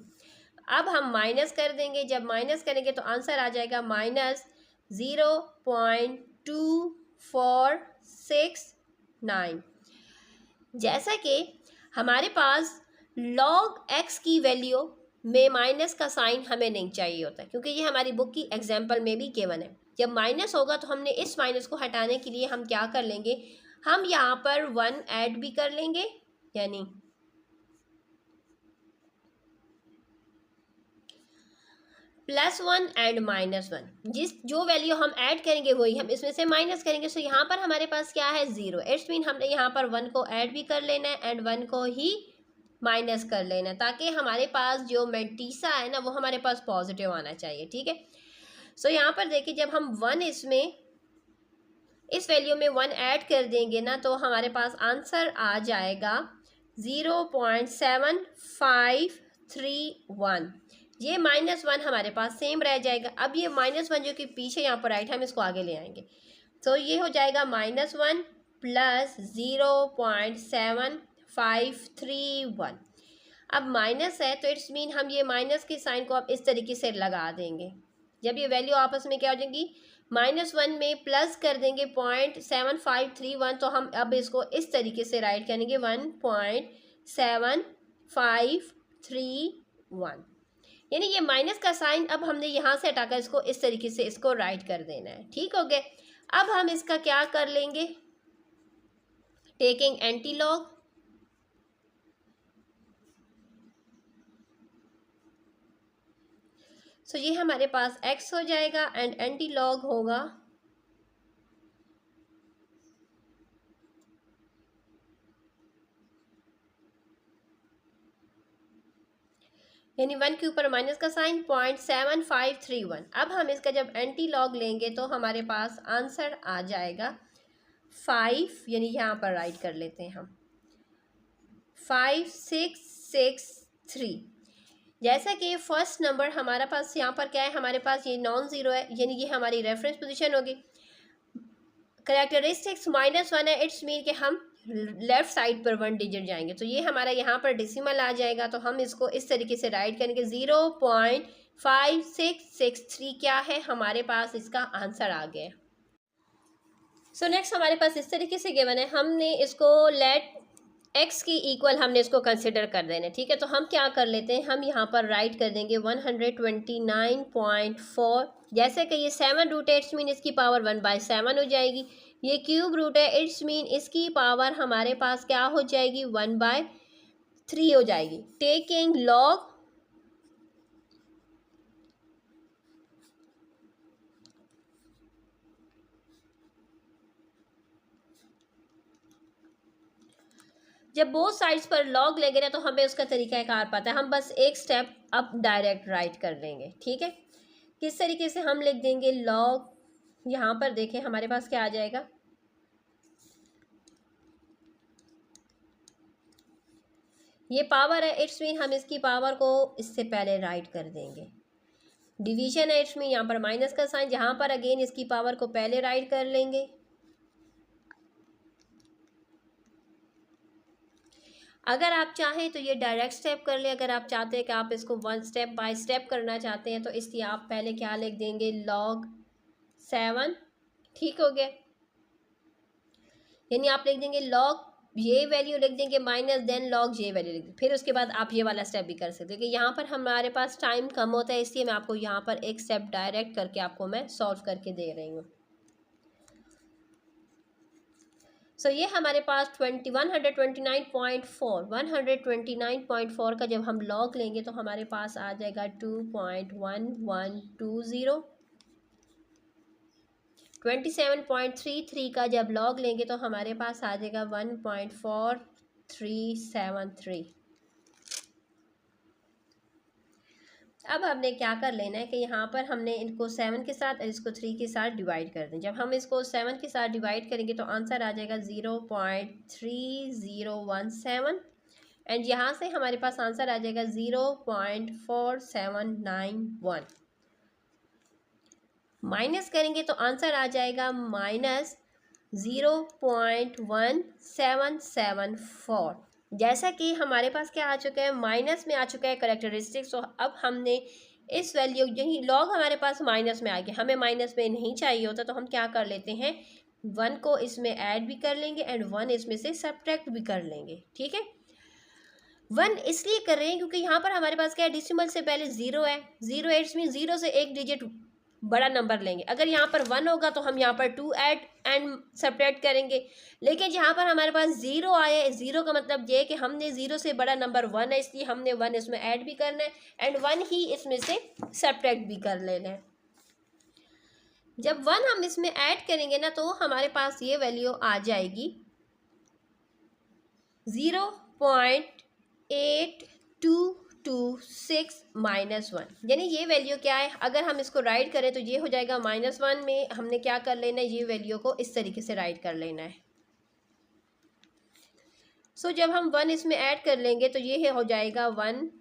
अब हम माइनस कर देंगे, जब माइनस करेंगे तो आंसर आ जाएगा -0.2469। जैसा कि हमारे पास log x की वैल्यू में माइनस का साइन हमें नहीं चाहिए होता क्योंकि ये हमारी बुक की एग्जाम्पल में भी गिवन है। जब माइनस होगा तो हमने इस माइनस को हटाने के लिए हम क्या कर लेंगे, हम यहाँ पर 1 ऐड भी कर लेंगे, यानी +1 एंड -1। जो वैल्यू हम ऐड करेंगे वही हम इसमें से माइनस करेंगे। सो यहाँ पर हमारे पास क्या है 0। इट्स मीन हमने यहाँ पर 1 को ऐड भी कर लेना है एंड 1 को ही माइनस कर लेना, ताकि हमारे पास जो मेंटीसा है ना वो हमारे पास पॉजिटिव आना चाहिए। ठीक है, सो यहाँ पर देखिए जब हम 1 इसमें इस वैल्यू में 1 ऐड कर देंगे ना तो हमारे पास आंसर आ जाएगा 0.7531। ये -1 हमारे पास सेम रह जाएगा। अब ये -1 जो कि पीछे यहाँ पर राइट, हम इसको आगे ले आएंगे तो ये हो जाएगा -1 प्लस 0.7531। अब माइनस है तो इट्स मीन हम ये माइनस के साइन को अब इस तरीके से लगा देंगे। जब ये वैल्यू आपस में क्या हो जाएगी, -1 में प्लस कर देंगे 0.7531 तो हम अब इसको इस तरीके से राइट करेंगे 1.7531। यानी ये माइनस का साइन अब हमने यहाँ से हटाकर इसको इस तरीके से इसको राइट कर देना है। ठीक हो गया। अब हम इसका क्या कर लेंगे, टेकिंग एंटी लॉग। सो ये हमारे पास x हो जाएगा एंड एंटी लॉग होगा यानी 1 के ऊपर माइनस का साइन 0.7531। अब हम इसका जब एंटी लॉग लेंगे तो हमारे पास आंसर आ जाएगा 5, यानी यहाँ पर राइट कर लेते हैं हम 5663। जैसा कि फर्स्ट नंबर हमारा पास यहाँ पर क्या है, हमारे पास ये नॉन ज़ीरो है, यानी ये हमारी रेफरेंस पोजीशन होगी। करेक्टरिस्टिक्स -1 है, इट्स मीन कि हम लेफ्ट साइड पर 1 डिजिट जाएंगे तो ये हमारा यहाँ पर डेसिमल आ जाएगा। तो हम इसको इस तरीके से राइट करेंगे 0.5663 क्या है हमारे पास, इसका आंसर आ गया। सो नेक्स्ट हमारे पास इस तरीके से गिवन है, हमने इसको लेट x की इक्वल हमने इसको कंसिडर कर देना। ठीक है, तो हम क्या कर लेते हैं, हम यहाँ पर राइट कर देंगे 129.4। जैसे कि ये 7 रूट है, इट्स मीन इसकी पावर 1/7 हो जाएगी। ये क्यूब रूट है, इट्स मीन इसकी पावर हमारे पास क्या हो जाएगी 1/3 हो जाएगी। टेकिंग लॉग जब बोथ साइड्स पर लॉग लेंगे ना तो हमें उसका तरीका कार पता है, हम बस एक स्टेप अप डायरेक्ट राइट कर लेंगे। ठीक है, किस तरीके से हम लिख देंगे लॉग, यहाँ पर देखें हमारे पास क्या आ जाएगा, ये पावर है, इट्स मीन हम इसकी पावर को इससे पहले राइट कर देंगे। डिवीजन है, इट्स मीन यहाँ पर माइनस का साइन, जहाँ पर अगेन इसकी पावर को पहले राइट कर लेंगे। अगर आप चाहें तो ये डायरेक्ट स्टेप कर ले, अगर आप चाहते हैं कि आप इसको 1 स्टेप बाय स्टेप करना चाहते हैं तो इसलिए आप पहले क्या लिख देंगे log 7। ठीक हो गया, यानी आप लिख देंगे log ये वैल्यू लिख देंगे माइनस देन log ये वैल्यू लिख देंगे, फिर उसके बाद आप ये वाला स्टेप भी कर सकते हैं। क्योंकि यहाँ पर हमारे पास टाइम कम होता है इसलिए मैं आपको यहाँ पर एक स्टेप डायरेक्ट करके आपको मैं सॉल्व करके दे रही हूँ। सो ये हमारे पास 129.4 का जब हम लॉग लेंगे तो हमारे पास आ जाएगा 2.1120। 27.33 का जब लॉग लेंगे तो हमारे पास आ जाएगा 1.4373। अब हमने क्या कर लेना है कि यहाँ पर हमने इनको 7 के साथ और इसको 3 के साथ डिवाइड कर दें। जब हम इसको 7 के साथ डिवाइड करेंगे तो आंसर आ जाएगा 0.3017 एंड यहाँ से हमारे पास आंसर आ जाएगा 0.4791। माइनस करेंगे तो आंसर आ जाएगा -0.1774। जैसा कि हमारे पास क्या आ चुका है, माइनस में आ चुका है करेक्टरिस्टिक्स। तो अब हमने इस वैल्यू, यही लॉग हमारे पास माइनस में आ गया, हमें माइनस में नहीं चाहिए होता, तो हम क्या कर लेते हैं, 1 को इसमें ऐड भी कर लेंगे एंड 1 इसमें से सब्ट्रैक्ट भी कर लेंगे। ठीक है, 1 इसलिए कर रहे हैं क्योंकि यहाँ पर हमारे पास क्या है, डिसिमल से पहले 0 है। 0 एट्स मीन 0 से एक डिजिट बड़ा नंबर लेंगे। अगर यहाँ पर 1 होगा तो हम यहाँ पर 2 ऐड एंड सब्ट्रैक्ट करेंगे, लेकिन यहाँ पर हमारे पास 0 आया है। 0 का मतलब ये है कि हमने 0 से बड़ा नंबर 1 है, इसलिए हमने 1 इसमें ऐड भी करना है एंड 1 ही इसमें से सब्ट्रैक्ट भी कर लेना है। जब 1 हम इसमें ऐड करेंगे ना तो हमारे पास ये वैल्यू आ जाएगी 0.8226 -1, यानी ये वैल्यू क्या है, अगर हम इसको राइट करें तो ये हो जाएगा -1 में हमने क्या कर लेना है, ये वैल्यू को इस तरीके से राइट कर लेना है। सो जब हम 1 इसमें ऐड कर लेंगे तो ये हो जाएगा 1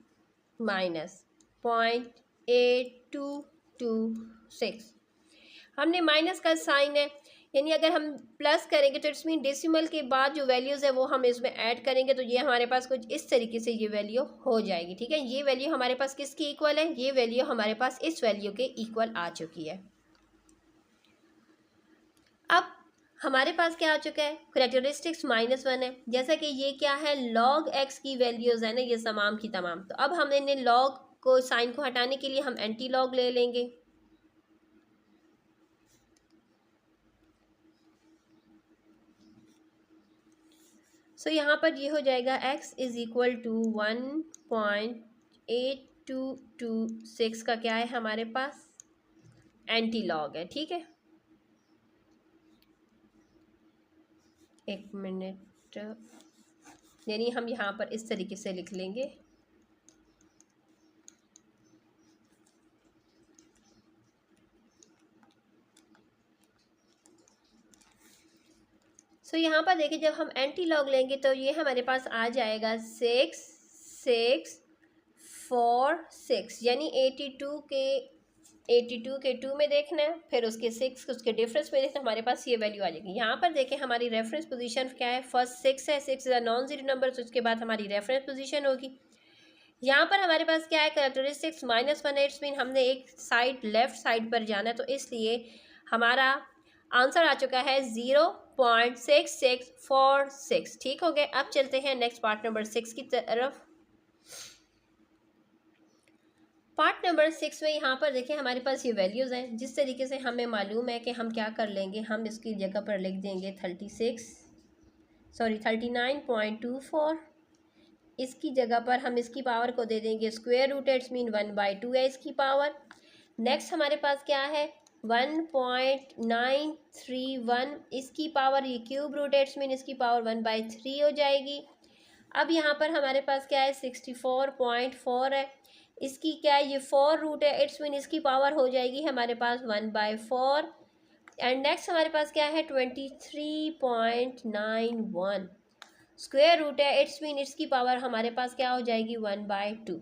-0.8226। हमने माइनस का साइन है, यानी अगर हम प्लस करेंगे तो इट्स मीन डेसिमल के बाद जो वैल्यूज़ है वो हम इसमें ऐड करेंगे, तो ये हमारे पास कुछ इस तरीके से ये वैल्यू हो जाएगी। ठीक है, ये वैल्यू हमारे पास किसकी इक्वल है, ये वैल्यू हमारे पास इस वैल्यू के इक्वल आ चुकी है। अब हमारे पास क्या आ चुका है, करेक्टरिस्टिक्स -1 है। जैसा कि ये क्या है, लॉग एक्स की वैल्यूज़ है ना, ये तमाम की तमाम। तो अब हमने लॉग को, साइन को हटाने के लिए हम एंटी लॉग ले लेंगे। सो यहाँ पर ये हो जाएगा x इज़ इक्वल टू 1.8226 का क्या है हमारे पास, एंटी लॉग है। ठीक है, एक मिनट, यानी हम यहाँ पर इस तरीके से लिख लेंगे। सो यहाँ पर देखिए, जब हम एंटी लॉग लेंगे तो ये हमारे पास आ जाएगा 6646, यानी 82 के 2 में देखना है, फिर उसके 6 उसके डिफरेंस में देखना, हमारे पास ये वैल्यू आ जाएगी। यहाँ पर देखें हमारी रेफरेंस पोजीशन क्या है, फर्स्ट 6 है, 6 is a non zero number, तो उसके बाद हमारी रेफरेंस पोजीशन होगी। यहाँ पर हमारे पास क्या है, करेक्टरिस्टिक्स -1 है, इट्स मीन हमने एक साइड लेफ्ट साइड पर जाना है, तो इसलिए हमारा आंसर आ चुका है 0.6646। ठीक हो गए, अब चलते हैं नेक्स्ट पार्ट नंबर 6 की तरफ। पार्ट नंबर 6 में यहाँ पर देखें हमारे पास ये वैल्यूज़ हैं। जिस तरीके से हमें मालूम है कि हम क्या कर लेंगे, हम इसकी जगह पर लिख देंगे 39.24। इसकी जगह पर हम इसकी पावर को दे देंगे स्क्वायर रूट, इट्स मीन 1/2 है इसकी पावर। नेक्स्ट हमारे पास क्या है, 1.931, इसकी पावर ये क्यूब रूट है, इट्स मीन इसकी पावर 1/3 हो जाएगी। अब यहाँ पर हमारे पास क्या है, 64.4 है, इसकी क्या है, ये 4 रूट है, इट्स मीन इसकी पावर हो जाएगी हमारे पास 1/4। एंड नेक्स्ट हमारे पास क्या है, 23.91 स्क्वायर रूट है, इट्स मीन इसकी पावर हमारे पास क्या हो जाएगी 1/2।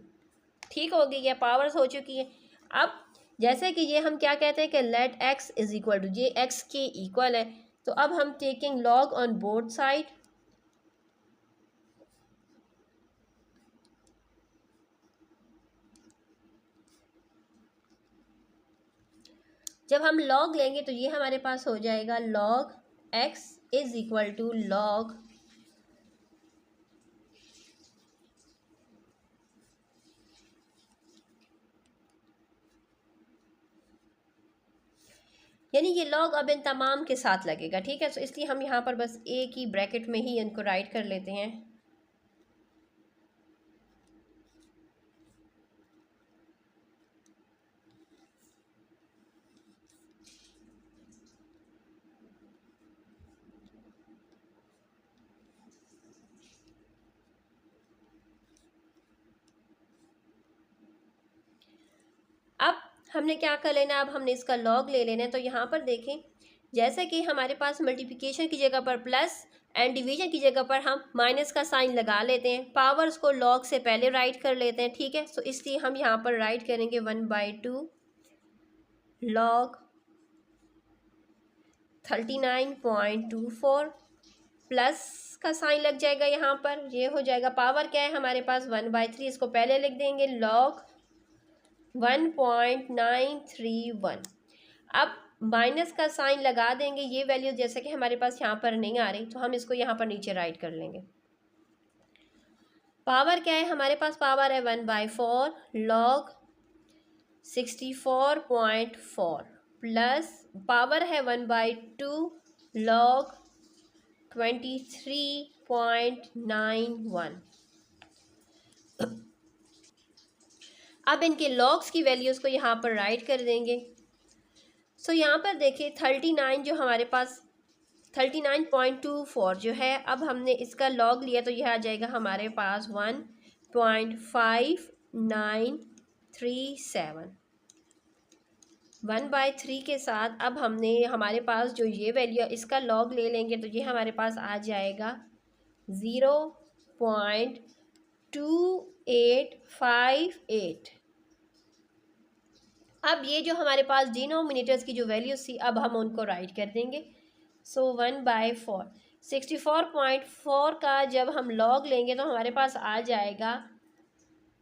ठीक होगी, ये पावर्स हो चुकी है। अब जैसे कि ये हम क्या कहते हैं कि let x is equal to, ये x के इक्वल है, तो अब हम taking log on both side. जब हम लॉग लेंगे तो ये हमारे पास हो जाएगा log x is equal to log यानी ये लॉग अब इन तमाम के साथ लगेगा। ठीक है, तो इसलिए हम यहाँ पर बस एक ही ब्रैकेट में ही इनको राइट कर लेते हैं। हमने क्या कर लेना है, अब हमने इसका लॉग ले लेना है। तो यहाँ पर देखें, जैसे कि हमारे पास मल्टीप्लिकेशन की जगह पर प्लस एंड डिवीजन की जगह पर हम माइनस का साइन लगा लेते हैं, पावर्स को लॉग से पहले राइट कर लेते हैं, ठीक है। सो इसलिए हम यहाँ पर राइट करेंगे 1/2 लॉग 39.24 प्लस का साइन लग जाएगा यहाँ पर, ये हो जाएगा, पावर क्या है हमारे पास 1/3, इसको पहले लिख देंगे लॉग 1.931। अब माइनस का साइन लगा देंगे, ये वैल्यू जैसे कि हमारे पास यहाँ पर नहीं आ रही तो हम इसको यहाँ पर नीचे राइट कर लेंगे। पावर क्या है हमारे पास, पावर है 1/4 लॉग 64.4 प्लस पावर है 1/2 लॉग 23.91। अब इनके लॉग्स की वैल्यूज़ को यहाँ पर राइट कर देंगे। सो यहाँ पर देखिए 39 जो हमारे पास 39.24 जो है, अब हमने इसका लॉग लिया तो यह आ जाएगा हमारे पास 1.5937। 1/3 के साथ अब हमने हमारे पास जो ये वैल्यू इसका लॉग ले लेंगे तो ये हमारे पास आ जाएगा 0.2858। अब ये जो हमारे पास डिनोमिनेटर्स की जो वैल्यूज थी अब हम उनको राइट कर देंगे। सो 1/4 64.4 का जब हम लॉग लेंगे तो हमारे पास आ जाएगा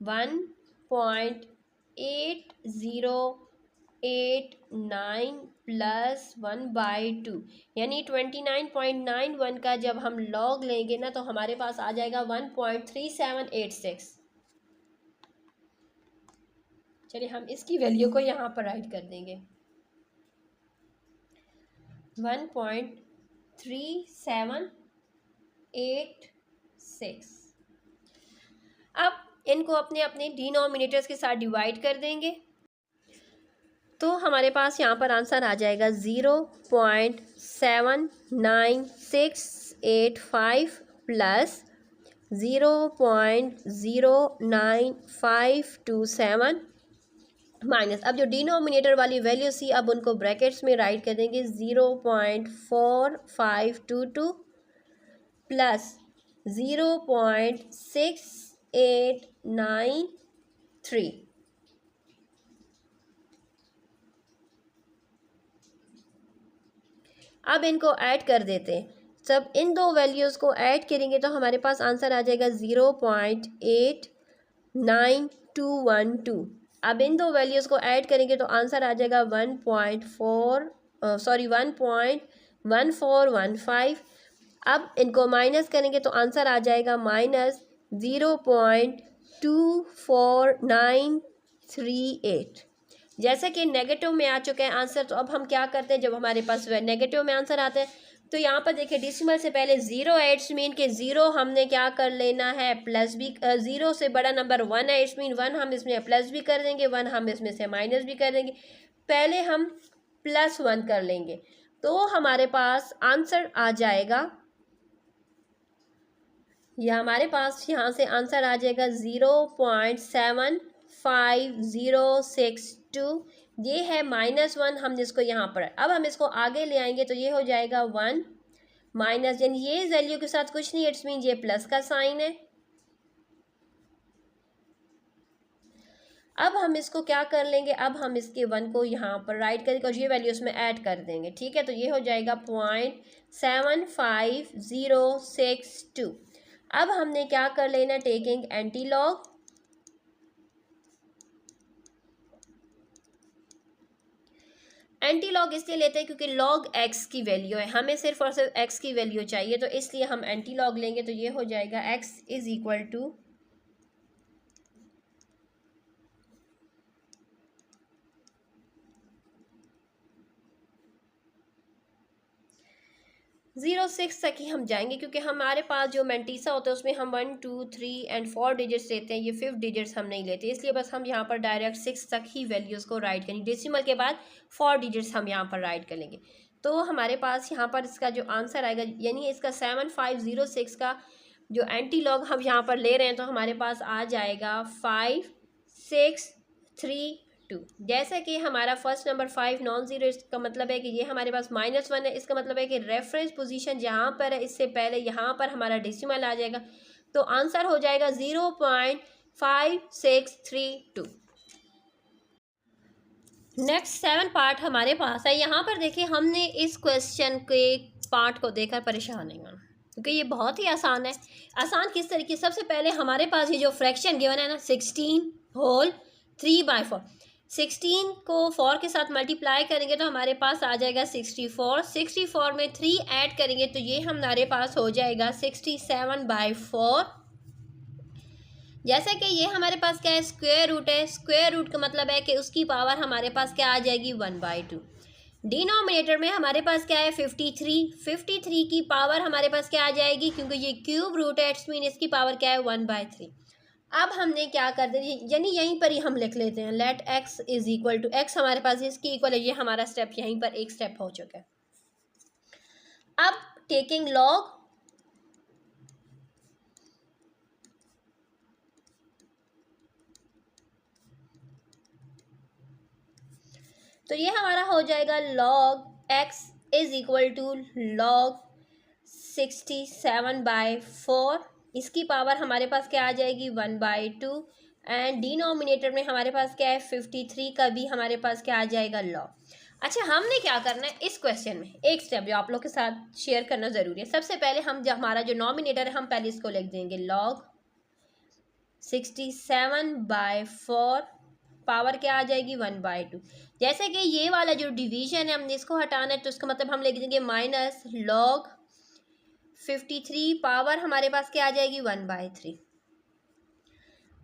1.8089 प्लस 1/2 यानी 29.91 का जब हम लॉग लेंगे ना तो हमारे पास आ जाएगा 1.3786। चलिए हम इसकी वैल्यू को यहाँ पर राइट कर देंगे 1.3786। अब इनको अपने अपने डिनोमिनेटर्स के साथ डिवाइड कर देंगे तो हमारे पास यहाँ पर आंसर आ जाएगा 0.79685 प्लस 0.09527 माइनस, अब जो डिनोमिनेटर वाली वैल्यू थी अब उनको ब्रैकेट्स में राइट कर देंगे 0.4522 प्लस 0.6893। अब इनको ऐड कर देते हैं, सब इन दो वैल्यूज़ को ऐड करेंगे तो हमारे पास आंसर आ जाएगा 0.89212। अब इन दो वैल्यूज़ को ऐड करेंगे तो आंसर आ जाएगा 1.1415। अब इनको माइनस करेंगे तो आंसर आ जाएगा -0.24938। जैसे कि नेगेटिव में आ चुका है आंसर तो अब हम क्या करते हैं, जब हमारे पास नेगेटिव में आंसर आता है तो यहाँ पर देखिए डिसिमल से पहले 0 है, इट्स मीन के 0 हमने क्या कर लेना है प्लस भी, 0 से बड़ा नंबर 1 है, इट्स मीन 1 हम इसमें प्लस भी कर देंगे, 1 हम इसमें से माइनस भी कर देंगे। पहले हम +1 कर लेंगे तो हमारे पास आंसर आ जाएगा, या हमारे पास यहाँ से आंसर आ जाएगा 0.75062। ये है -1, हम जिसको यहाँ पर, अब हम इसको आगे ले आएंगे तो ये हो जाएगा 1 माइनस, यानी ये वैल्यू के साथ कुछ नहीं, इट्स मीन ये प्लस का साइन है। अब हम इसको क्या कर लेंगे, अब हम इसके 1 को यहाँ पर राइट करेंगे और ये वैल्यू उसमें ऐड कर देंगे, ठीक है। तो ये हो जाएगा 0.75062। अब हमने क्या कर लेना, taking anti log, anti log इसलिए लेते हैं क्योंकि लॉग x की वैल्यू है, हमें सिर्फ और सिर्फ x की वैल्यू चाहिए तो इसलिए हम एंटी लॉग लेंगे। तो ये हो जाएगा x इज इक्वल टू 0.6 तक ही हम जाएंगे क्योंकि हमारे पास जो मेंटीसा होता है उसमें हम 1 2 3 एंड 4 डिजिट्स लेते हैं, ये 5 डिजिट्स हम नहीं लेते, इसलिए बस हम यहाँ पर डायरेक्ट 6 तक ही वैल्यूज़ को राइट करेंगे। डेसिमल के बाद 4 डिजिट्स हम यहाँ पर राइट कर लेंगे तो हमारे पास यहाँ पर इसका जो आंसर आएगा, यानी इसका 7506 का जो एंटी लॉग हम यहाँ पर ले रहे हैं तो हमारे पास आ जाएगा 5632। 2। जैसे कि हमारा फर्स्ट नंबर 5 नॉन ज़ीरो, इसका मतलब है कि ये हमारे पास -1 है। इसका मतलब है कि रेफरेंस पोजीशन जहाँ पर है इससे पहले यहाँ पर हमारा डेसिमल आ जाएगा, तो आंसर हो जाएगा 0.5632। नेक्स्ट 7 पार्ट हमारे पास है। यहाँ पर देखिए हमने इस क्वेश्चन के पार्ट को देखकर परेशान नहीं होना, क्योंकि ये बहुत ही आसान है। आसान किस तरीके, सबसे पहले हमारे पास ये जो फ्रैक्शन गिवन है ना 16 होल 3/4, 16 को 4 के साथ मल्टीप्लाई करेंगे तो हमारे पास आ जाएगा 64। 64 में 3 ऐड करेंगे तो ये हमारे पास हो जाएगा 67/4। जैसे कि ये हमारे पास क्या है, स्क्वायर रूट है। स्क्वायर रूट का मतलब है कि उसकी पावर हमारे पास क्या आ जाएगी 1/2। डिनोमिनेटर में हमारे पास क्या है 53। 53 की पावर हमारे पास क्या आ जाएगी, क्योंकि ये क्यूब रूट है, इट्स मीन इसकी पावर क्या है 1/3। अब हमने क्या कर दिया, यानी यहीं पर ही हम लिख लेते हैं let x is equal to, x हमारे पास इसकी इक्वल है। ये हमारा स्टेप यहीं पर एक स्टेप हो चुका है। अब टेकिंग लॉग, तो ये हमारा हो जाएगा log x is equal to log 67/4। इसकी पावर हमारे पास क्या आ जाएगी 1/2। एंड डिनोमिनेटर में हमारे पास क्या है 53 का भी हमारे पास क्या आ जाएगा log। अच्छा, हमने क्या करना है इस क्वेश्चन में, एक स्टेप जो आप लोग के साथ शेयर करना ज़रूरी है। सबसे पहले हम जो हमारा जो नॉमिनेटर है हम पहले इसको लिख देंगे log 67/4, पावर क्या आ जाएगी 1/2। जैसे कि ये वाला जो डिवीजन है हमने इसको हटाना है, तो इसका मतलब हम लिख देंगे माइनस log 53, पावर हमारे पास क्या आ जाएगी 1/3।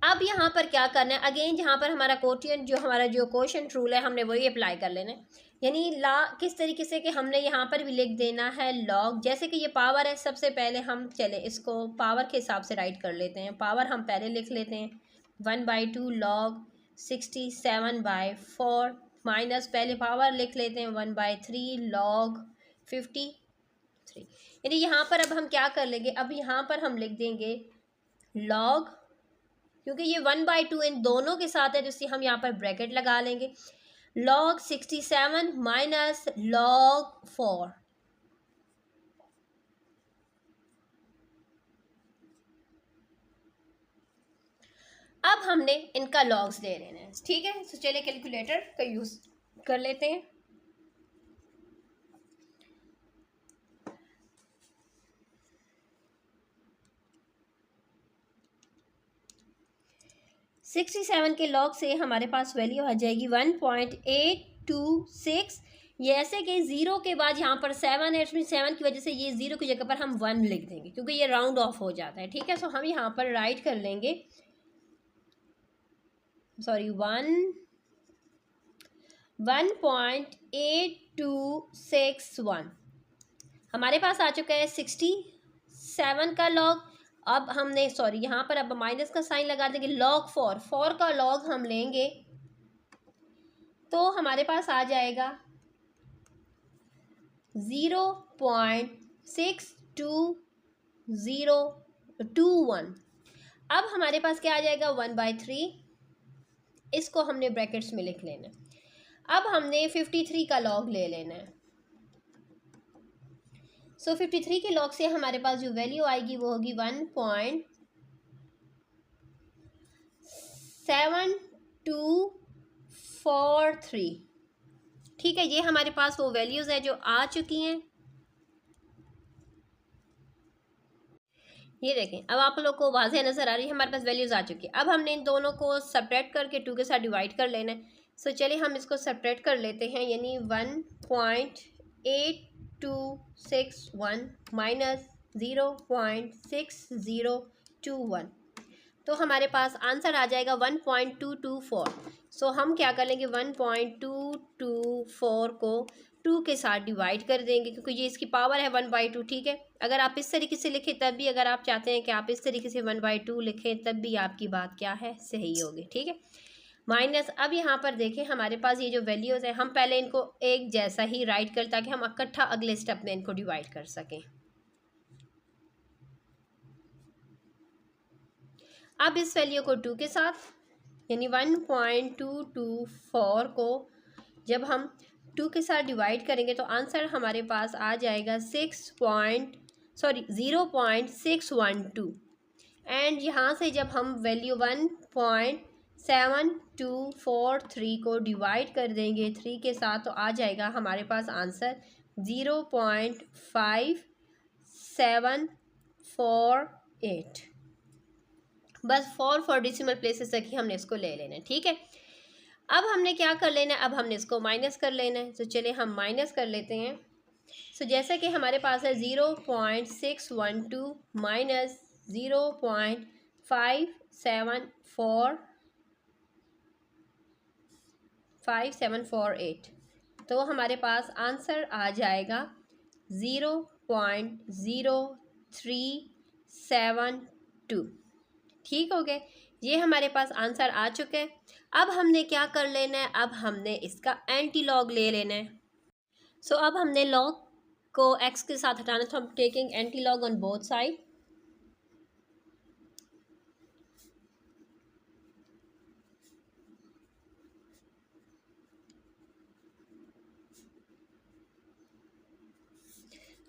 अब यहाँ पर क्या करना है, अगेन जहाँ पर हमारा कोटियन जो हमारा जो कोशेंट रूल है हमने वही अप्लाई कर लेना है। यानी ला किस तरीके से कि हमने यहाँ पर भी लिख देना है log, जैसे कि ये पावर है, सबसे पहले हम चले इसको पावर के हिसाब से राइट कर लेते हैं। पावर हम पहले लिख लेते हैं 1/2 log 67/4 माइनस पहले पावर लिख लेते हैं 1/3 log 53। यानी यहाँ पर अब हम क्या कर लेंगे, अब यहाँ पर हम लिख देंगे log, क्योंकि ये 1/2 इन दोनों के साथ है तो इसलिए हम यहाँ पर ब्रैकेट लगा लेंगे log 67 माइनस log 4। अब हमने इनका लॉग्स ले लेना है, ठीक है। तो चलिए कैलकुलेटर का यूज कर लेते हैं। सिक्सटी 67 के लॉग से हमारे पास वैल्यू आ जाएगी 1.826। ये ऐसे कि ज़ीरो के बाद यहाँ पर 7 है, इसमें 7 की वजह से ये ज़ीरो की जगह पर हम 1 लिख देंगे, क्योंकि ये राउंड ऑफ हो जाता है, ठीक है। सो हम यहाँ पर राइट कर लेंगे, सॉरी 1.8261 हमारे पास आ चुका है 67 का लॉग। अब हमने सॉरी यहाँ पर अब माइनस का साइन लगा देंगे log 4 का लॉग हम लेंगे तो हमारे पास आ जाएगा 0.62021। अब हमारे पास क्या आ जाएगा 1/3, इसको हमने ब्रैकेट्स में लिख लेना। अब हमने 53 का लॉग ले लेना है। सो 53 के लॉग से हमारे पास जो वैल्यू आएगी वो होगी 1.7243, ठीक है। ये हमारे पास वो वैल्यूज़ है जो आ चुकी हैं। ये देखें, अब आप लोग को वाज़ेह नज़र आ रही है, हमारे पास वैल्यूज़ आ चुकी है। अब हमने इन दोनों को सब्ट्रैक्ट करके 2 के साथ डिवाइड कर लेना है। सो चलिए हम इसको सब्ट्रैक्ट कर लेते हैं, यानी 1.8261 माइनस 0.6021, तो हमारे पास आंसर आ जाएगा 1.224। सो हम क्या कर लेंगे 1.224 को 2 के साथ डिवाइड कर देंगे, क्योंकि ये इसकी पावर है 1/2, ठीक है। अगर आप इस तरीके से लिखें तब भी, अगर आप चाहते हैं कि आप इस तरीके से 1/2 लिखें तब भी आपकी बात क्या है, सही होगी, ठीक है। माइनस, अब यहाँ पर देखें हमारे पास ये जो वैल्यूज़ हैं हम पहले इनको एक जैसा ही राइट करें ताकि हम इकट्ठा अगले स्टेप में इनको डिवाइड कर सकें। अब इस वैल्यू को 2 के साथ यानी 1.224 को जब हम 2 के साथ डिवाइड करेंगे तो आंसर हमारे पास आ जाएगा 0.612। एंड यहाँ से जब हम वैल्यू 1.7243 को डिवाइड कर देंगे 3 के साथ तो आ जाएगा हमारे पास आंसर 0.5748। बस 4 डेसिमल प्लेसेस तक ही हमने इसको ले लेना है, ठीक है। अब हमने क्या कर लेना है, अब हमने इसको माइनस कर लेना है। तो चलिए हम माइनस कर लेते हैं। सो जैसा कि हमारे पास है 0.612 माइनस 0.5748, तो हमारे पास आंसर आ जाएगा 0.0372। ठीक हो गए, ये हमारे पास आंसर आ चुके हैं। अब हमने क्या कर लेना है, अब हमने इसका एंटी लॉग ले लेना है। सो अब हमने लॉग को x के साथ हटाना, तो हम taking anti log on both side.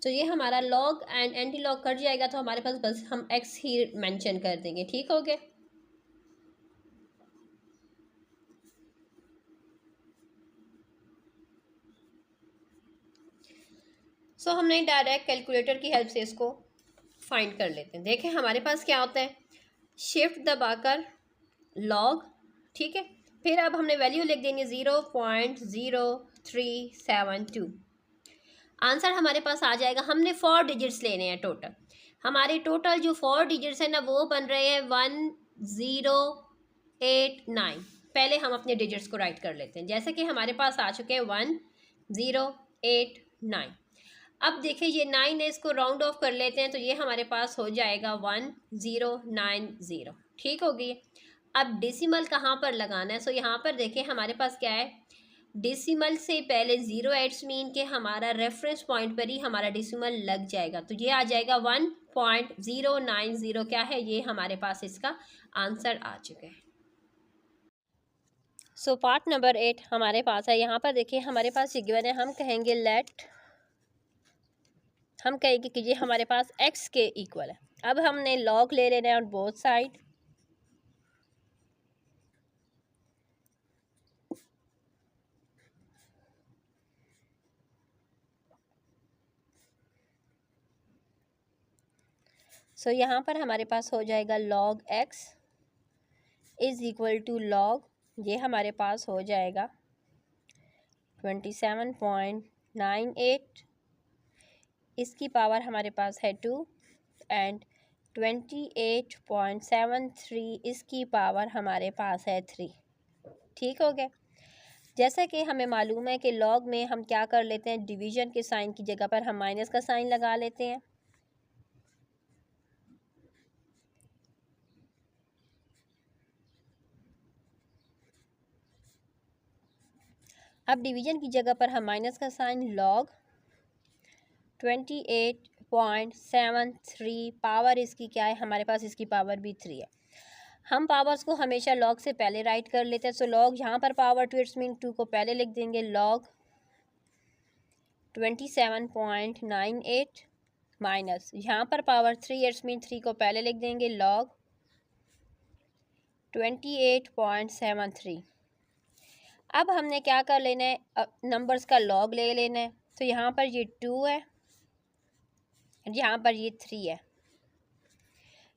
तो ये हमारा log and anti log cut जाएगा, तो हमारे पास बस हम x ही मेंशन कर देंगे। ठीक हो गए। सो हमने डायरेक्ट कैलकुलेटर की हेल्प से इसको फाइंड कर लेते हैं। देखें हमारे पास क्या होता है, शिफ्ट दबाकर लॉग, ठीक है। फिर अब हमने वैल्यू लिख देंगे 0.0372। आंसर हमारे पास आ जाएगा। हमने 4 डिजिट्स लेने हैं टोटल। हमारे टोटल जो 4 डिजिट्स हैं ना वो बन रहे हैं 1089। पहले हम अपने डिजिट्स को राइट कर लेते हैं। जैसे कि हमारे पास आ चुके हैं 1089। अब देखिए ये 9 है, इसको राउंड ऑफ कर लेते हैं तो ये हमारे पास हो जाएगा 1090। ठीक हो गई। अब डेसिमल कहाँ पर लगाना है, सो यहाँ पर देखिए हमारे पास क्या है, डेसिमल से पहले 0 एड्स मीन के हमारा रेफरेंस पॉइंट पर ही हमारा डेसिमल लग जाएगा, तो ये आ जाएगा 1.090। क्या है, ये हमारे पास इसका आंसर आ चुका है। सो पार्ट नंबर 8 हमारे पास है। यहाँ पर देखिए हमारे पास ये गिवन है, हम कहेंगे कि ये हमारे पास x के इक्वल है। अब हमने लॉग ले लेना है ऑन बोथ साइड। सो यहाँ पर हमारे पास हो जाएगा log x is equal to log, ये हमारे पास हो जाएगा 27.98, इसकी पावर हमारे पास है 2 एंड 28.73 इसकी पावर हमारे पास है 3। ठीक हो गया। जैसा कि हमें मालूम है कि लॉग में हम क्या कर लेते हैं, डिवीज़न के साइन की जगह पर हम माइनस का साइन लगा लेते हैं। अब डिवीज़न की जगह पर हम माइनस का साइन, लॉग 28.73 पावर इसकी क्या है, हमारे पास इसकी पावर भी 3 है। हम पावर्स को हमेशा लॉग से पहले राइट कर लेते हैं। सो लॉग यहाँ पर पावर 2 इट्स मीन 2 को पहले लिख देंगे, लॉग 27.98 माइनस यहाँ पर पावर 3 इट्स मीन 3 को पहले लिख देंगे, लॉग 28.73। अब हमने क्या कर लेना है, नंबर्स का लॉग ले लेना है। तो यहाँ पर ये 2 है, यहाँ पर ये 3 है।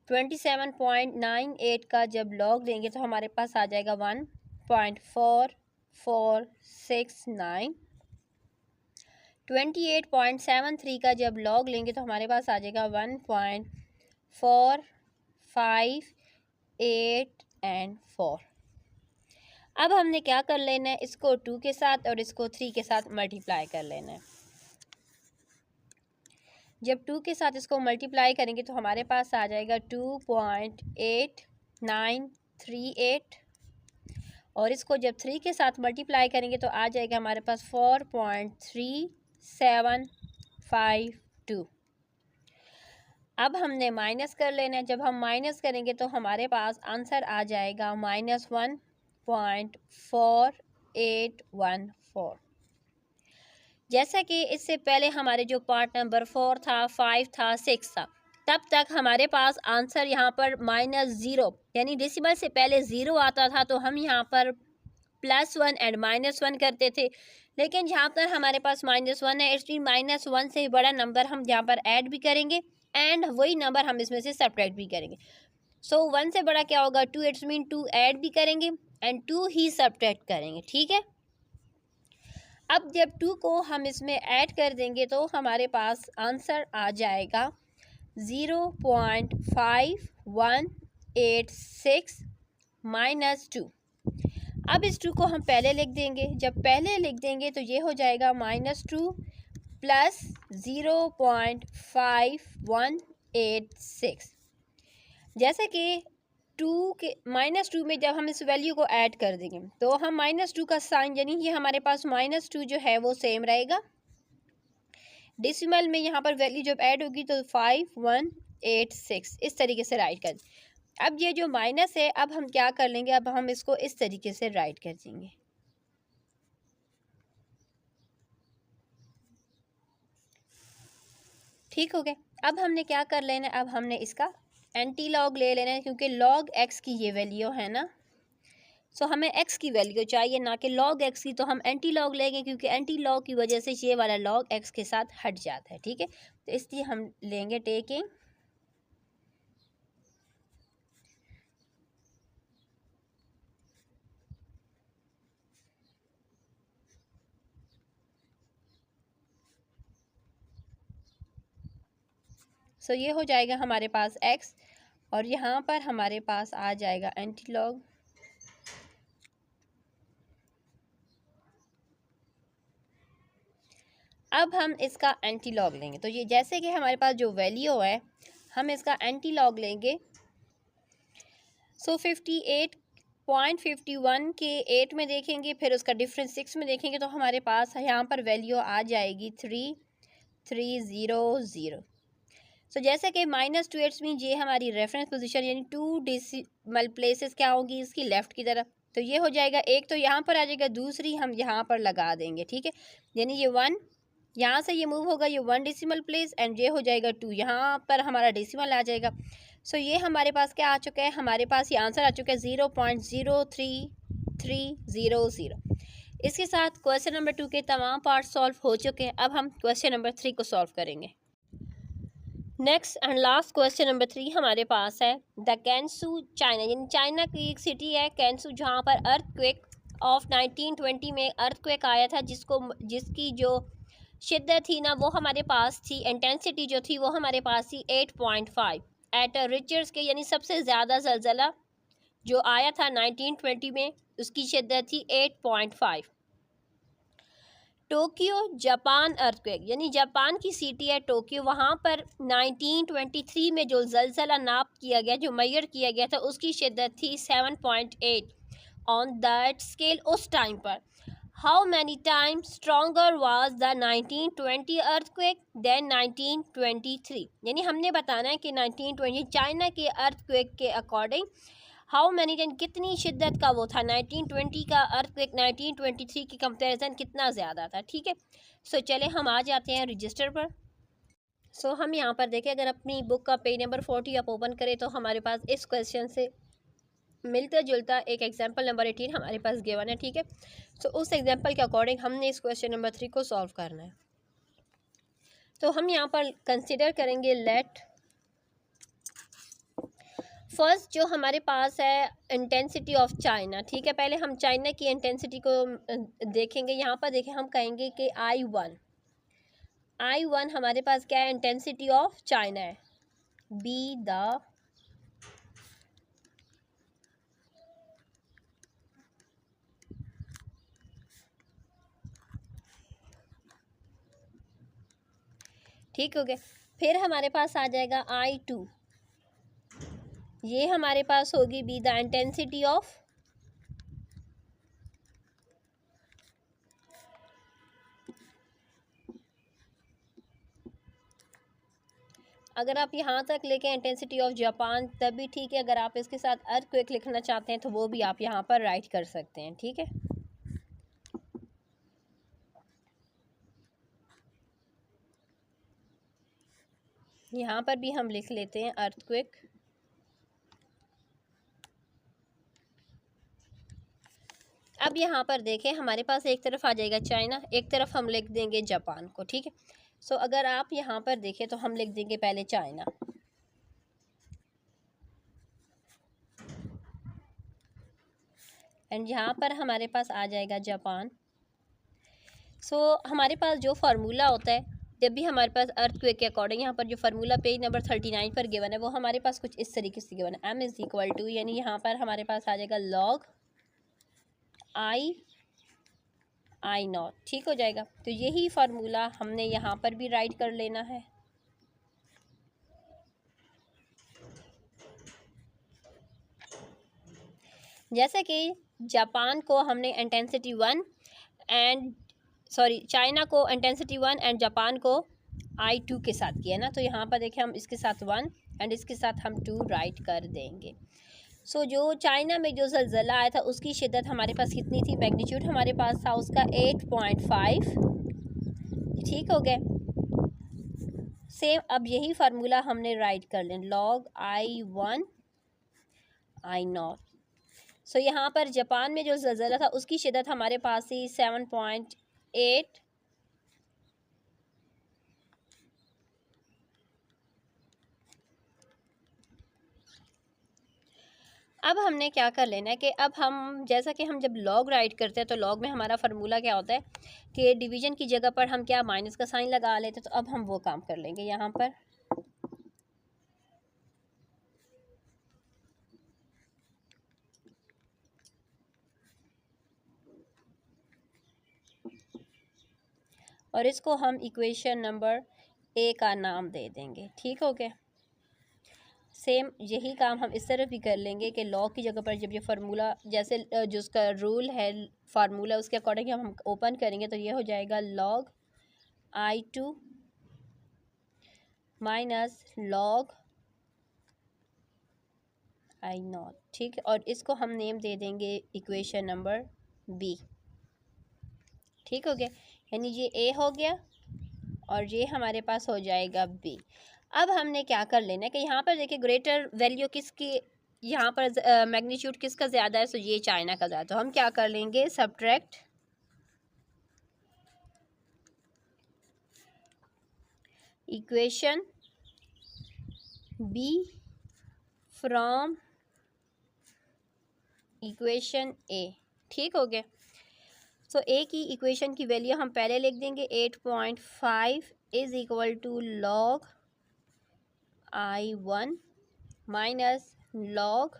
27.98 का जब लॉग लेंगे तो हमारे पास आ जाएगा 1.4469। 28.73 का जब लॉग लेंगे तो हमारे पास आ जाएगा 1.458 अब हमने क्या कर लेना है, इसको 2 के साथ और इसको 3 के साथ मल्टीप्लाई कर लेना है। जब 2 के साथ इसको मल्टीप्लाई करेंगे तो हमारे पास आ जाएगा 2.8938 और इसको जब 3 के साथ मल्टीप्लाई करेंगे तो आ जाएगा हमारे पास 4.3752। अब हमने माइनस कर लेना है। जब हम माइनस करेंगे तो हमारे पास आंसर आ जाएगा -1 0.4814। जैसा कि इससे पहले हमारे जो पार्ट नंबर 4 था, 5 था, 6 था, तब तक हमारे पास आंसर यहाँ पर -0 यानी डेसिमल से पहले 0 आता था तो हम यहाँ पर +1 एंड -1 करते थे। लेकिन जहाँ पर हमारे पास -1 है, इसलिए -1 से बड़ा नंबर हम यहाँ पर ऐड भी करेंगे एंड वही नंबर हम इसमें से सब्ट्रैक्ट भी करेंगे। सो 1 से बड़ा क्या होगा? 2, इट्स मीन 2 ऐड भी करेंगे एंड 2 ही सब्ट्रैक्ट करेंगे। ठीक है, अब जब 2 को हम इसमें ऐड कर देंगे तो हमारे पास आंसर आ जाएगा 0.5186 -2। अब इस 2 को हम पहले लिख देंगे। जब पहले लिख देंगे तो ये हो जाएगा -2 प्लस 0.5186। जैसे कि 2 के -2 में जब हम इस वैल्यू को ऐड कर देंगे तो हम -2 का साइन यानी ये हमारे पास -2 जो है वो सेम रहेगा। डेसिमल में यहाँ पर वैल्यू जब ऐड होगी तो 5186 इस तरीके से राइट कर। अब ये जो माइनस है, अब हम क्या कर लेंगे, अब हम इसको इस तरीके से राइट कर देंगे। ठीक हो गया। अब हमने क्या कर लेना है, अब हमने इसका एंटी लॉग ले लेना है क्योंकि लॉग एक्स की ये वैल्यू है ना। सो हमें एक्स की वैल्यू चाहिए ना कि लॉग एक्स की, तो हम एंटी लॉग लेंगे क्योंकि एंटी लॉग की वजह से ये वाला लॉग एक्स के साथ हट जाता है। ठीक है, तो इसलिए हम लेंगे टेकिंग सो ये हो जाएगा हमारे पास x और यहाँ पर हमारे पास आ जाएगा एंटी लॉग। अब हम इसका एंटी लॉग लेंगे तो ये जैसे कि हमारे पास जो वैल्यू है हम इसका एंटी लॉग लेंगे। सो 58.51 के 8 में देखेंगे, फिर उसका डिफरेंस 6 में देखेंगे तो हमारे पास यहाँ पर वैल्यू आ जाएगी 3300। सो जैसे कि -2 इट्स मीन ये हमारी रेफरेंस पोजीशन यानी 2 डेसिमल प्लेसेस क्या होगी इसकी लेफ़्ट की तरफ, तो ये हो जाएगा एक तो यहाँ पर आ जाएगा, दूसरी हम यहाँ पर लगा देंगे। ठीक है, यानी ये 1 यहाँ से ये मूव होगा, ये 1 डेसिमल प्लेस एंड ये हो जाएगा 2, यहाँ पर हमारा डेसिमल आ जाएगा। सो ये हमारे पास क्या आ चुका है, हमारे पास ये आंसर आ चुका है 0.03300। इसके साथ क्वेश्चन नंबर 2 के तमाम पार्ट सॉल्व हो चुके हैं। अब हम क्वेश्चन नंबर 3 को सॉल्व करेंगे। Next and last question number 3 हमारे पास है द कैंसू चाइना, यानी चाइना की एक सिटी है कैंसू, जहाँ पर अर्थक्वेक ऑफ 1920 में अर्थक्वेक आया था, जिसकी जो शिद्दत थी ना वो हमारे पास थी, इंटेंसिटी जो थी वो हमारे पास थी 8.5 एट रिचर्स के, यानी सबसे ज़्यादा ज़लज़ला जो आया था 1920 में उसकी शिद्दत थी 8.5। टोक्यो जापान अर्थक्वेक, यानी जापान की सिटी है टोक्यो, वहाँ पर 1923 में जो ज़लज़ला नाप किया गया, जो मेजर किया गया था, उसकी शिद्दत थी 7.8 ऑन दैट स्केल उस टाइम पर। How many times stronger was the 1920 earthquake than 1923, यानी हमने बताना है कि 1920 चाइना के अर्थक्वेक के अकॉर्डिंग हाउ मैनी टाइम कितनी शिद्दत का वो था, 1920 का अर्थक्वेक 1923 की कंपैरिजन कितना ज़्यादा था। ठीक है, सो चले हम आ जाते हैं रजिस्टर पर। सो हम यहाँ पर देखें, अगर अपनी बुक का पेज नंबर 40 आप ओपन करें तो हमारे पास इस क्वेश्चन से मिलता जुलता एक एग्जाम्पल नंबर 18 हमारे पास गिवन है। ठीक है, सो उस एग्जाम्पल के अकॉर्डिंग हमने इस क्वेश्चन नंबर 3 को सॉल्व करना है। तो हम यहाँ पर कंसिडर करेंगे लेट फर्स्ट जो हमारे पास है इंटेंसिटी ऑफ चाइना। ठीक है, पहले हम चाइना की इंटेंसिटी को देखेंगे। यहाँ पर देखें, हम कहेंगे कि I1 हमारे पास क्या है, इंटेंसिटी ऑफ चाइना है। बी द ठीक हो गया। फिर हमारे पास आ जाएगा I2, ये हमारे पास होगी बी द इंटेंसिटी ऑफ अगर आप यहाँ तक लेके इंटेंसिटी ऑफ जापान तब भी ठीक है, अगर आप इसके साथ अर्थक्वेक लिखना चाहते हैं तो वो भी आप यहाँ पर राइट कर सकते हैं, ठीक है। यहाँ पर भी हम लिख लेते हैं अर्थक्वेक। अब यहाँ पर देखें हमारे पास एक तरफ आ जाएगा चाइना, एक तरफ हम लिख देंगे जापान को, ठीक है। सो अगर आप यहाँ पर देखें तो हम लिख देंगे पहले चाइना, एंड यहाँ पर हमारे पास आ जाएगा जापान। सो हमारे पास जो फार्मूला होता है जब भी हमारे पास अर्थक्वेक के अकॉर्डिंग, यहाँ पर जो फार्मूला पेज नंबर 39 पर गिवन है वो हमारे पास कुछ इस तरीके से गिवन है, m इज़ इक्वल टू, यानी यहाँ पर हमारे पास आ जाएगा log I नॉट, ठीक हो जाएगा। तो यही फार्मूला हमने यहाँ पर भी राइट कर लेना है। जैसे कि जापान को हमने इंटेंसिटी 1 एंड चाइना को इंटेंसिटी 1 एंड जापान को I2 के साथ किया ना, तो यहाँ पर देखें हम इसके साथ 1 एंड इसके साथ हम 2 राइट कर देंगे। सो जो चाइना में जो ज़लज़ला आया था उसकी शिद्दत हमारे पास कितनी थी, मैग्नीट्यूड हमारे पास था उसका 8.5, ठीक हो गया। सेम अब यही फार्मूला हमने राइट कर लें, log I1 I नॉट। सो यहाँ पर जापान में जो ज़लज़ला था उसकी शिद्दत हमारे पास थी 7.8, अब हमने क्या कर लेना है कि अब हम जैसा कि हम जब लॉग राइट करते हैं तो लॉग में हमारा फार्मूला क्या होता है कि डिवीज़न की जगह पर हम क्या माइनस का साइन लगा लेते हैं। तो अब हम वो काम कर लेंगे यहाँ पर। और इसको हम इक्वेशन नंबर ए का नाम दे देंगे, ठीक हो गया। सेम यही काम हम इस तरफ भी कर लेंगे कि लॉग की जगह पर जब ये फार्मूला जैसे जो उसका रूल है फार्मूला उसके अकॉर्डिंग हम ओपन करेंगे तो ये हो जाएगा log I2 minus log I not, ठीक है। और इसको हम नेम दे देंगे इक्वेशन नंबर बी, ठीक हो गया। यानी ये ए हो गया और ये हमारे पास हो जाएगा बी। अब हमने क्या कर लेना है कि यहाँ पर देखिए ग्रेटर वैल्यू किसकी, यहाँ पर मैग्नीट्यूड किसका ज़्यादा है, तो ये चाइना का ज़्यादा। तो हम क्या कर लेंगे, subtract equation B from equation A, ठीक हो गया। सो ए की इक्वेशन की वैल्यू हम पहले लिख देंगे 8.5 is equal to log I1 minus log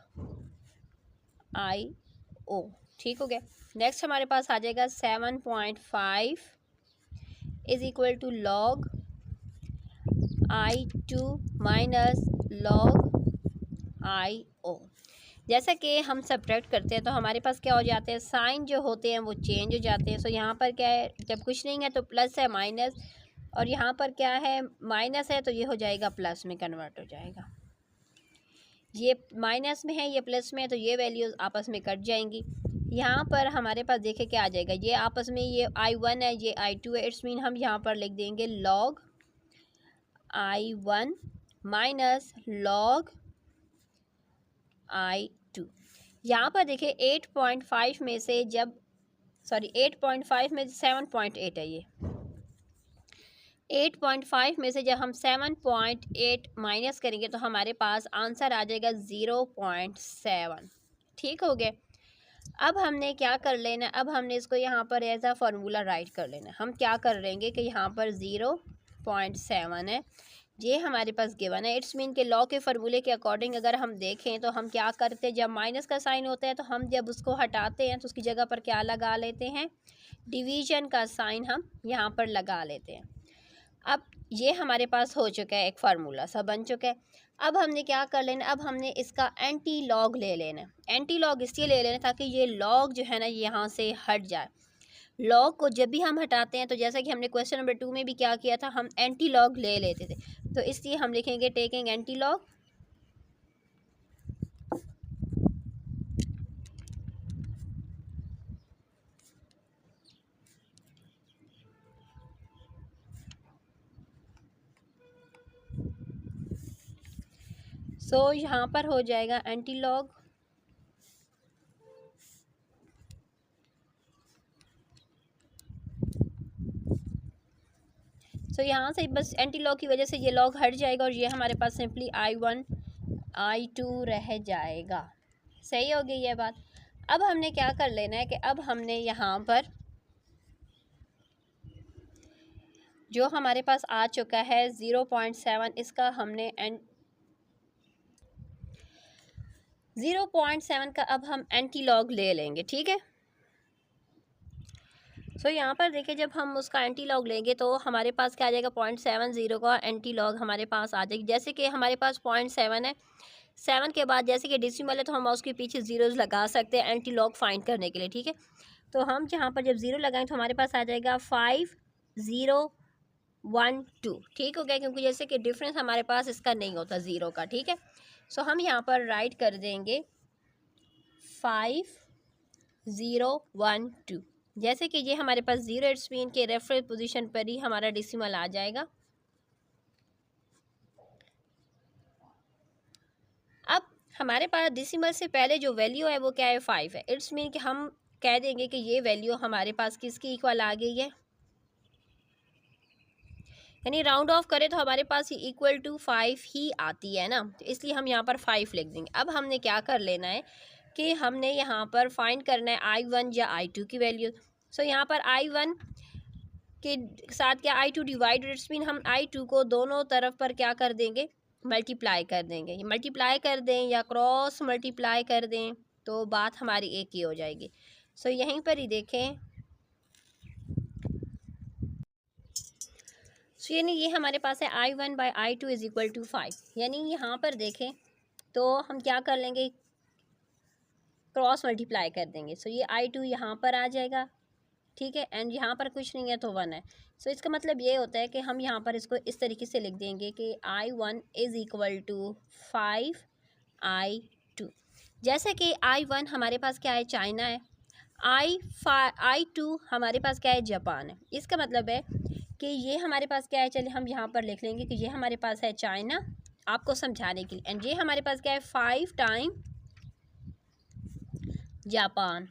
I0, ठीक हो गया। नेक्स्ट हमारे पास आ जाएगा 7.5 is equal to log I2 minus log I0। जैसा कि हम सब्ट्रैक्ट करते हैं तो हमारे पास क्या हो जाते हैं, साइन जो होते हैं वो चेंज हो जाते हैं। सो यहाँ पर क्या है, जब कुछ नहीं है तो प्लस है माइनस, और यहाँ पर क्या है माइनस है तो ये हो जाएगा प्लस में कन्वर्ट हो जाएगा। ये माइनस में है ये प्लस में है तो ये वैल्यूज़ आपस में कट जाएंगी। यहाँ पर हमारे पास देखे क्या आ जाएगा, ये आपस में ये I1 है ये I2 है, इट्स मीन हम यहाँ पर लिख देंगे log I1 minus log I2। यहाँ पर देखिए 8.5 में से जब 8.5 में 7.8 है, ये 8.5 में से जब हम 7.8 माइनस करेंगे तो हमारे पास आंसर आ जाएगा 0.7, ठीक हो गया। अब हमने क्या कर लेना, अब हमने इसको यहाँ पर एज अ फार्मूला राइट कर लेना। हम क्या कर लेंगे कि यहाँ पर 0.7 है, ये हमारे पास गिवन है। इट्स मीन के लॉ के फार्मूले के अकॉर्डिंग अगर हम देखें तो हम क्या करते हैं, जब माइनस का साइन होता है तो हम जब उसको हटाते हैं तो उसकी जगह पर क्या लगा लेते हैं, डिवीजन का साइन हम यहाँ पर लगा लेते हैं। अब ये हमारे पास हो चुका है, एक फार्मूला सा बन चुका है। अब हमने क्या कर लेना, अब हमने इसका एंटी लॉग ले लेना। एंटी लॉग इसलिए ले लेना ताकि ये लॉग जो है ना यहाँ से हट जाए। लॉग को जब भी हम हटाते हैं तो जैसा कि हमने क्वेश्चन नंबर 2 में भी क्या किया था, हम एंटी लॉग ले लेते थे, तो इसलिए हम लिखेंगे टेकिंग एंटी लॉग। सो यहाँ पर हो जाएगा एंटी लॉग। सो यहाँ से बस एंटी लॉग की वजह से ये लॉग हट जाएगा और ये हमारे पास सिंपली I1 I2 रह जाएगा। सही हो गई ये बात। अब हमने क्या कर लेना है कि अब हमने यहाँ पर जो हमारे पास आ चुका है 0.7, इसका हमने 0.7 का अब हम एंटी लॉग ले लेंगे, ठीक है। सो यहाँ पर देखिए जब हम उसका एंटी लॉग लेंगे तो हमारे पास क्या आ जाएगा, 0.70 का एंटी लॉग हमारे पास आ जाएगी। जैसे कि हमारे पास 0.7 है, 7 के बाद जैसे कि डेसिमल है तो हम उसके पीछे ज़ीरोज़ लगा सकते हैं एंटी लॉग फाइंड करने के लिए, ठीक है। तो हम जहाँ पर जब ज़ीरो लगाएं तो हमारे पास आ जाएगा 5012, ठीक हो गया, क्योंकि जैसे कि डिफरेंस हमारे पास इसका नहीं होता ज़ीरो का, ठीक है। सो हम यहाँ पर राइट कर देंगे 5012। जैसे कि ये हमारे पास ज़ीरो, इट्स मीन के रेफरेंस पोजीशन पर ही हमारा डेसिमल आ जाएगा। अब हमारे पास डेसिमल से पहले जो वैल्यू है वो क्या है, 5 है। इट्स मीन कि हम कह देंगे कि ये वैल्यू हमारे पास किसकी इक्वल आ गई है, यानी राउंड ऑफ करें तो हमारे पास ही इक्वल टू 5 ही आती है ना, तो इसलिए हम यहाँ पर 5 लिख देंगे। अब हमने क्या कर लेना है कि हमने यहाँ पर फाइंड करना है I1 या I2 की वैल्यू। सो यहाँ पर I1 के साथ क्या I2 डिवाइड, इट्स मीन हम I2 को दोनों तरफ पर क्या कर देंगे, मल्टीप्लाई कर देंगे। मल्टीप्लाई कर दें या क्रॉस मल्टीप्लाई कर दें तो बात हमारी एक ही हो जाएगी। सो यहीं पर ही देखें, सो यानी ये हमारे पास है I1/I2 इज इक्वल टू 5। यानी यहाँ पर देखें तो हम क्या कर लेंगे, क्रॉस मल्टीप्लाई कर देंगे। सो ये I2 यहाँ पर आ जाएगा, ठीक है, एंड यहाँ पर कुछ नहीं है तो 1 है। सो इसका मतलब ये होता है कि हम यहाँ पर इसको इस तरीके से लिख देंगे कि I1 is equal to 5I2। जैसे कि I1 हमारे पास क्या है, चाइना है, I2 हमारे पास क्या है, जापान है। इसका मतलब है कि ये हमारे पास क्या है, चलिए हम यहाँ पर लिख लेंगे कि ये हमारे पास है चाइना, आपको समझाने के लिए, एंड ये हमारे पास क्या है, 5 टाइम जापान,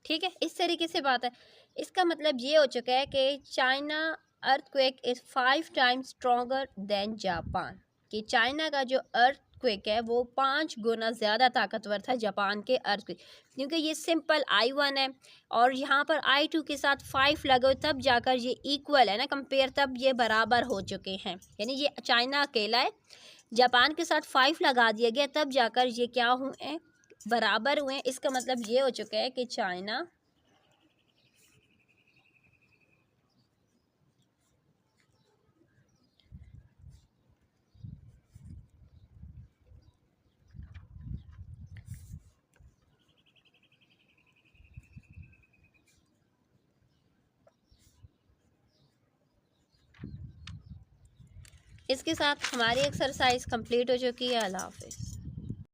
ठीक है। इस तरीके से बात है। इसका मतलब ये हो चुका है कि China earthquake is 5 times stronger than Japan, कि चाइना का जो अर्थक्वेक है वो 5 गुना ज़्यादा ताकतवर था जापान के अर्थक्वेक, क्योंकि ये सिंपल I1 है और यहाँ पर I2 के साथ 5 लगे तब जाकर ये इक्वल है ना, कंपेयर तब ये बराबर हो चुके हैं। यानी ये चाइना अकेला है, जापान के साथ 5 लगा दिया गया तब जाकर ये क्या हुए, बराबर हुए। इसका मतलब ये हो चुका है कि चाइना इसके साथ हमारी एक्सरसाइज कंप्लीट हो चुकी है। अल्लाह हाफिज़।